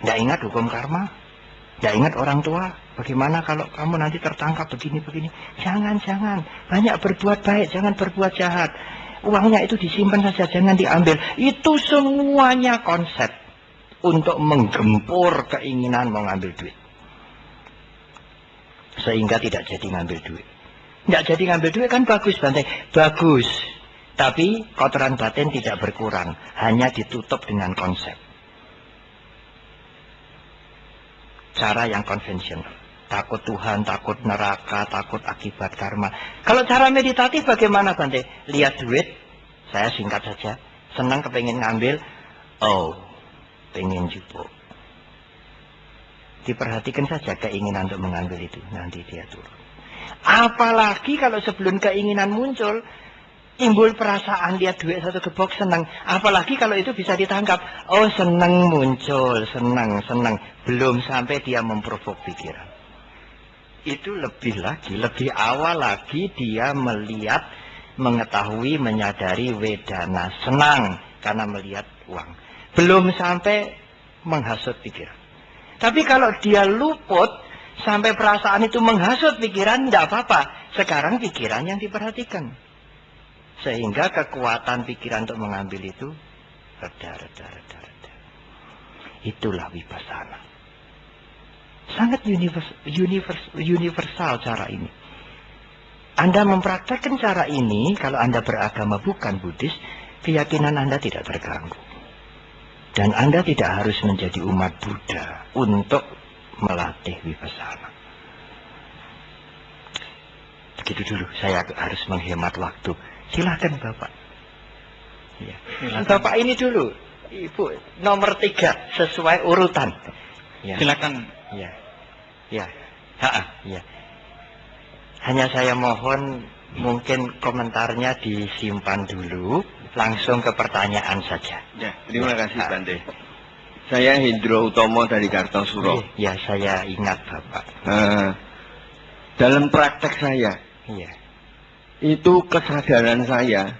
tidak ingat hukum karma? Tidak ingat orang tua? Bagaimana kalau kamu nanti tertangkap begini-begini? Jangan. Banyak berbuat baik, jangan berbuat jahat. Uangnya itu disimpan saja, jangan diambil. Itu semuanya konsep untuk menggempur keinginan mau ngambil duit. Sehingga tidak jadi ngambil duit. Tidak jadi ngambil duit kan bagus Bante. Bagus. Tapi kotoran batin tidak berkurang. Hanya ditutup dengan konsep. Cara yang konvensional. Takut Tuhan, takut neraka, takut akibat karma. Kalau cara meditatif bagaimana Bante? Lihat duit, saya singkat saja. Senang kepingin ngambil, oh, pengen jupo. Diperhatikan saja keinginan untuk mengambil itu. Nanti dia turun. Apalagi kalau sebelum keinginan muncul, timbul perasaan lihat duit satu gebok senang. Apalagi kalau itu bisa ditangkap. Oh senang muncul, senang. Belum sampai dia memprovok pikiran. Itu lebih awal lagi dia melihat, mengetahui, menyadari wedana. Senang karena melihat uang. Belum sampai menghasut pikiran. Tapi kalau dia luput, sampai perasaan itu menghasut pikiran, tidak apa-apa. Sekarang pikiran yang diperhatikan. Sehingga kekuatan pikiran untuk mengambil itu reda. Itulah vipassana. Sangat universal cara ini. Anda mempraktekkan cara ini, kalau Anda beragama bukan Buddhis, keyakinan Anda tidak terganggu. Dan Anda tidak harus menjadi umat Buddha untuk melatih vipassana. Begitu dulu, saya harus menghemat waktu. Silakan Bapak. Ya. Bapak ini dulu, Ibu nomor 3 sesuai urutan. Ya. Silakan. Ya, ya, ya. Hanya saya mohon mungkin komentarnya disimpan dulu, langsung ke pertanyaan saja. Ya, terima kasih Bante. Saya Hendro Utomo dari Kartosuro. Ya, saya ingat Bapak. Dalam praktek saya, Iya, itu kesadaran saya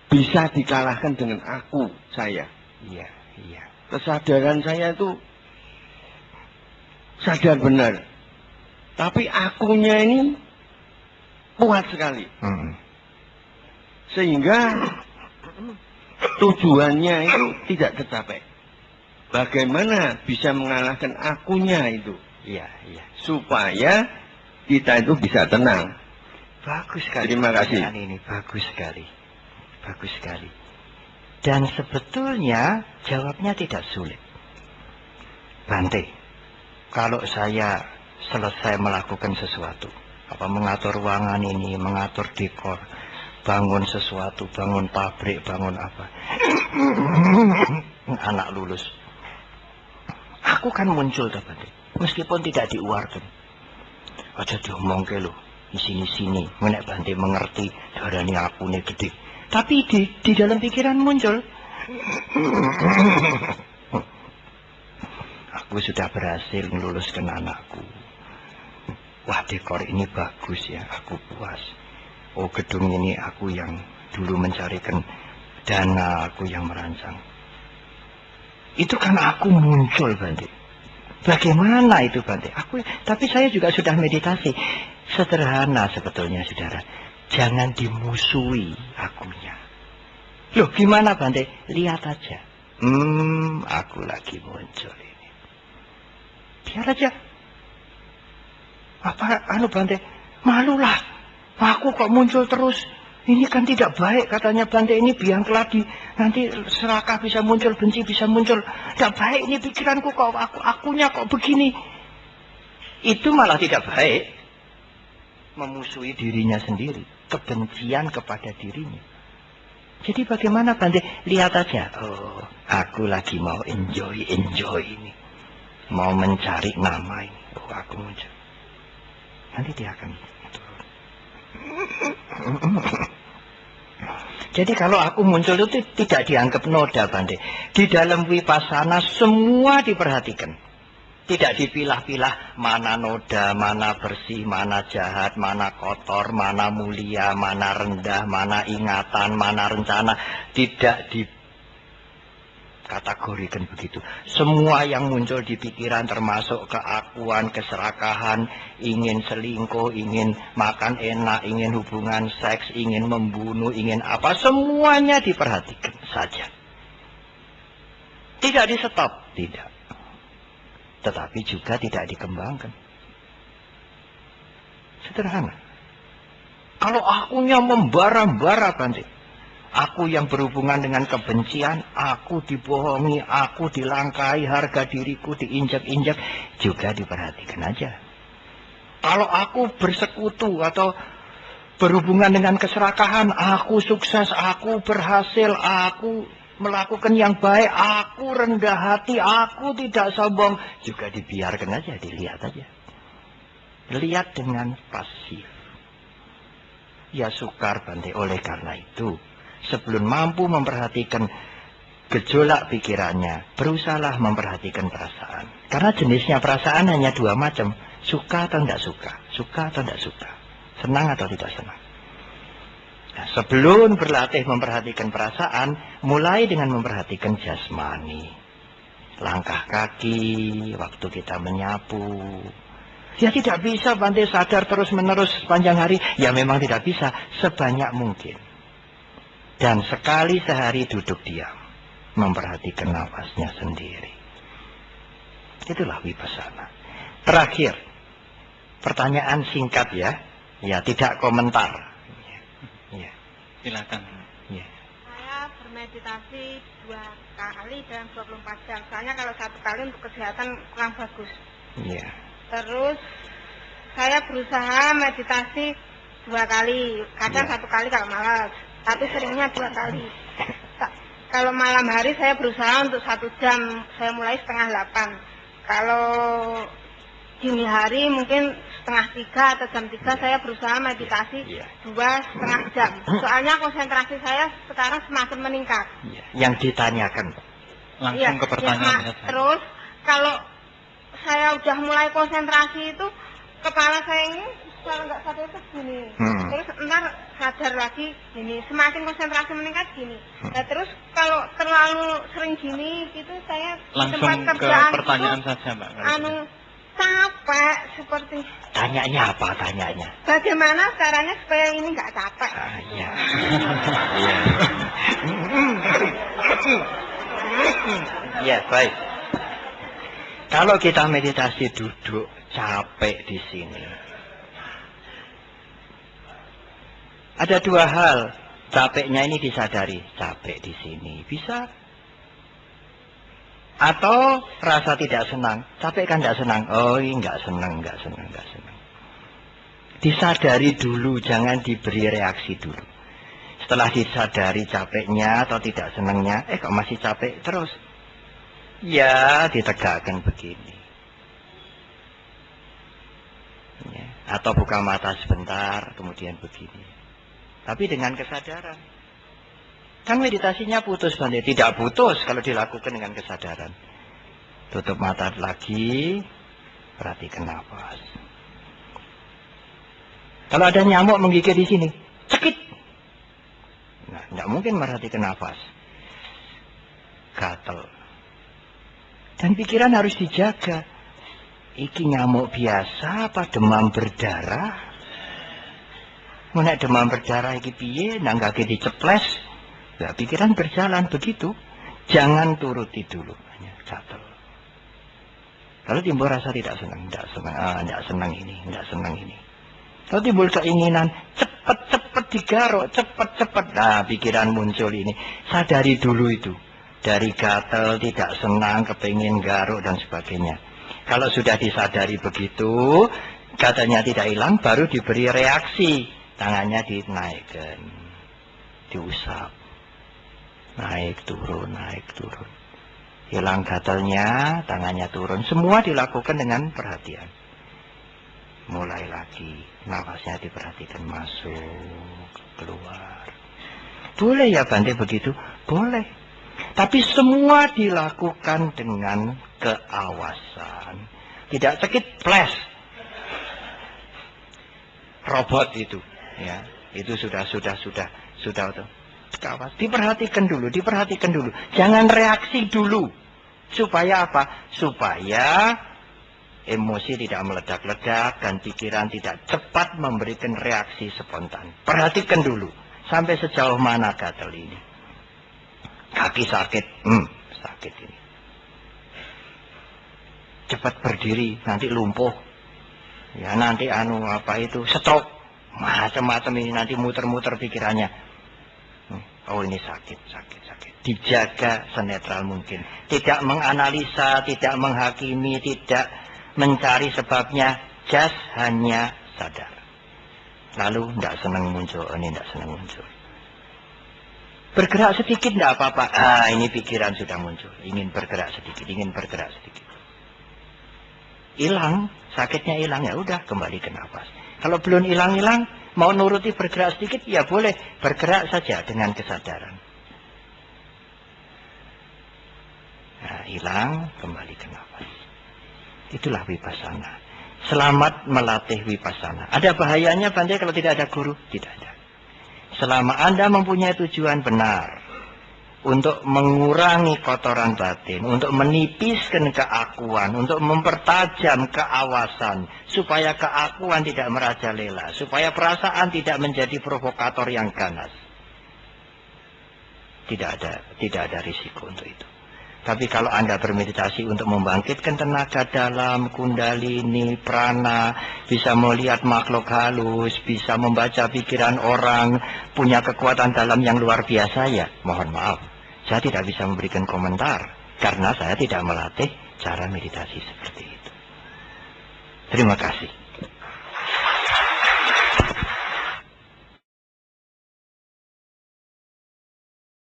bisa dikalahkan dengan aku saya. iya, iya. Kesadaran saya itu sadar benar. Tapi akunya ini kuat sekali. Sehingga tujuannya itu tidak tercapai. Bagaimana bisa mengalahkan akunya itu? Iya, iya. Supaya kita itu bisa tenang. Bagus sekali. Terima kasih. Pertanyaan ini bagus sekali. Bagus sekali. Dan sebetulnya jawabnya tidak sulit. Bante, kalau saya selesai melakukan sesuatu, apa mengatur ruangan ini, mengatur dekor, bangun sesuatu, bangun pabrik, bangun apa, anak lulus, aku kan muncul tuh Bante, meskipun tidak diuarkan. Aja diomong ke lo, di sini, menek Bante mengerti, darani aku nih gede. Tapi di dalam pikiran muncul. Aku sudah berhasil meluluskan anakku. Wah, dekor ini bagus ya, aku puas. Oh, gedung ini aku yang dulu mencarikan dana, aku yang merancang. Itu kan aku muncul, Bante. Bagaimana itu, Bante? Tapi saya juga sudah meditasi. Sederhana sebetulnya, saudara. Jangan dimusuhi akunya. Loh, gimana, Bante? Lihat aja. Aku lagi muncul ini. Biar aja. Bante? Malulah. Aku kok muncul terus. Ini kan tidak baik, katanya Bante. Ini biang keladi. Nanti serakah bisa muncul, benci bisa muncul. Tidak baik ini pikiranku kok. Akunya kok begini. Itu malah tidak baik. Memusuhi dirinya sendiri. Kebencian kepada dirinya. Jadi bagaimana, Bante? Lihat aja. Oh, aku lagi mau enjoy ini. Mau mencari nama ini. Oh, aku muncul. Nanti dia akan turun. Jadi kalau aku muncul itu tidak dianggap noda, Bante. Di dalam vipassana semua diperhatikan. Tidak dipilah-pilah mana noda, mana bersih, mana jahat, mana kotor, mana mulia, mana rendah, mana ingatan, mana rencana. Tidak dikategorikan begitu. Semua yang muncul di pikiran termasuk keakuan, keserakahan, ingin selingkuh, ingin makan enak, ingin hubungan seks, ingin membunuh, ingin apa, semuanya diperhatikan saja. Tidak di stop, tidak. Tetapi juga tidak dikembangkan. Sederhana. Kalau akunya membara-bara, Bante. Aku yang berhubungan dengan kebencian, aku dibohongi, aku dilangkai, harga diriku diinjak-injak, juga diperhatikan aja. Kalau aku bersekutu atau berhubungan dengan keserakahan, aku sukses, aku berhasil, aku melakukan yang baik, aku rendah hati, aku tidak sombong, juga dibiarkan aja, dilihat aja. Lihat dengan pasif. Ya sukar, Bante. Oleh karena itu, sebelum mampu memperhatikan gejolak pikirannya, berusahalah memperhatikan perasaan. Karena jenisnya perasaan hanya dua macam, suka atau tidak suka, suka atau tidak suka, senang atau tidak senang. Nah, sebelum berlatih memperhatikan perasaan, mulai dengan memperhatikan jasmani. Langkah kaki, waktu kita menyapu. Ya tidak bisa, Bante, sadar terus-menerus sepanjang hari. Ya memang tidak bisa, sebanyak mungkin. Dan sekali sehari duduk diam, memperhatikan nafasnya sendiri. Itulah vipassana. Terakhir, pertanyaan singkat ya. Ya, tidak komentar. Ya. Silakan. Ya. Saya bermeditasi 2 kali dalam 24 jam. Soalnya kalau 1 kali untuk kesehatan kurang bagus. Ya. Terus saya berusaha meditasi 2 kali. Kadang Ya. 1 kali kalau malas. Tapi seringnya 2 kali. Kalau malam hari saya berusaha untuk 1 jam. Saya mulai 7:30. Kalau dini hari mungkin 2:30 atau jam 3 saya berusaha meditasi Iya. 2,5 jam. Soalnya konsentrasi saya sekarang semakin meningkat. Ya. Yang ditanyakan. Langsung ke pertanyaan Mak. saja. Terus kalau saya udah mulai konsentrasi itu kepala saya ini kalau nggak sadar itu gini. Terus ntar sadar lagi gini. Semakin konsentrasi meningkat gini. Nah terus kalau terlalu sering gini gitu saya di Langsung tempat ke kerjaan pertanyaan itu, saja, Mbak. kalau gitu. capek seperti Tanyanya apa tanyanya? bagaimana caranya supaya ini nggak capek. Ah, ya. Ya, baik. Kalau kita meditasi duduk capek di sini. Ada 2 hal. Capeknya ini disadari, capek di sini. Bisa. Atau rasa tidak senang. Capek kan tidak senang. Oh, ini enggak senang. Disadari dulu, jangan diberi reaksi dulu. Setelah disadari capeknya atau tidak senangnya, kok masih capek terus. Ya, ditegakkan begini. Ya. Atau buka mata sebentar, kemudian begini. Tapi dengan kesadaran. Kan meditasinya putus, Bante. Tidak putus kalau dilakukan dengan kesadaran. Tutup mata lagi, perhatikan nafas. Kalau ada nyamuk menggigit di sini, cekit. Nah, tidak mungkin merhatikan nafas. Gatel. Dan pikiran harus dijaga. Iki nyamuk biasa apa demam berdarah? Nek demam berdarah iki piye? Nanggake diceples. Nah, pikiran berjalan begitu. Jangan turuti dulu. Hanya gatel. Kalau timbul rasa tidak senang, tidak senang ini. Kalau timbul keinginan, cepat digaruk, cepat. Nah, pikiran muncul ini. Sadari dulu itu. Dari gatel, tidak senang, kepingin garuk, dan sebagainya. Kalau sudah disadari begitu, katanya tidak hilang, baru diberi reaksi. Tangannya dinaikkan. Diusap. Naik, turun. Hilang gatalnya, tangannya turun. Semua dilakukan dengan perhatian. Mulai lagi, nafasnya diperhatikan masuk, keluar. Boleh ya Bante begitu? Boleh. Tapi semua dilakukan dengan keawasan. Tidak cekit, flash. Robot itu, ya. Itu sudah. Kawas. Diperhatikan dulu. Jangan reaksi dulu. Supaya apa? Supaya emosi tidak meledak-ledak dan pikiran tidak cepat memberikan reaksi spontan. Perhatikan dulu. Sampai sejauh mana gatal ini. Kaki sakit. Sakit ini. Cepat berdiri. Nanti lumpuh. Ya nanti stroke. Macam-macam ini nanti muter-muter pikirannya. Oh ini sakit. Dijaga senetral mungkin. Tidak menganalisa, tidak menghakimi, tidak mencari sebabnya. Just hanya sadar. Lalu tidak senang muncul, ini tidak senang muncul. Bergerak sedikit tidak apa-apa. Ini pikiran sudah muncul. Ingin bergerak sedikit. Hilang, sakitnya hilang, ya udah kembali ke nafas. Kalau belum hilang, mau nuruti bergerak sedikit, ya boleh bergerak saja dengan kesadaran. Nah, hilang, kembali ke nafas. Itulah vipassana. Selamat melatih vipassana. Ada bahayanya Bante kalau tidak ada guru? Tidak ada. Selama Anda mempunyai tujuan benar untuk mengurangi kotoran batin, untuk menipiskan keakuan, untuk mempertajam keawasan, supaya keakuan tidak merajalela, supaya perasaan tidak menjadi provokator yang ganas. Tidak ada risiko untuk itu. Tapi kalau Anda bermeditasi untuk membangkitkan tenaga dalam, kundalini, prana, bisa melihat makhluk halus, bisa membaca pikiran orang, punya kekuatan dalam yang luar biasa, ya mohon maaf, saya tidak bisa memberikan komentar karena saya tidak melatih cara meditasi seperti itu. Terima kasih.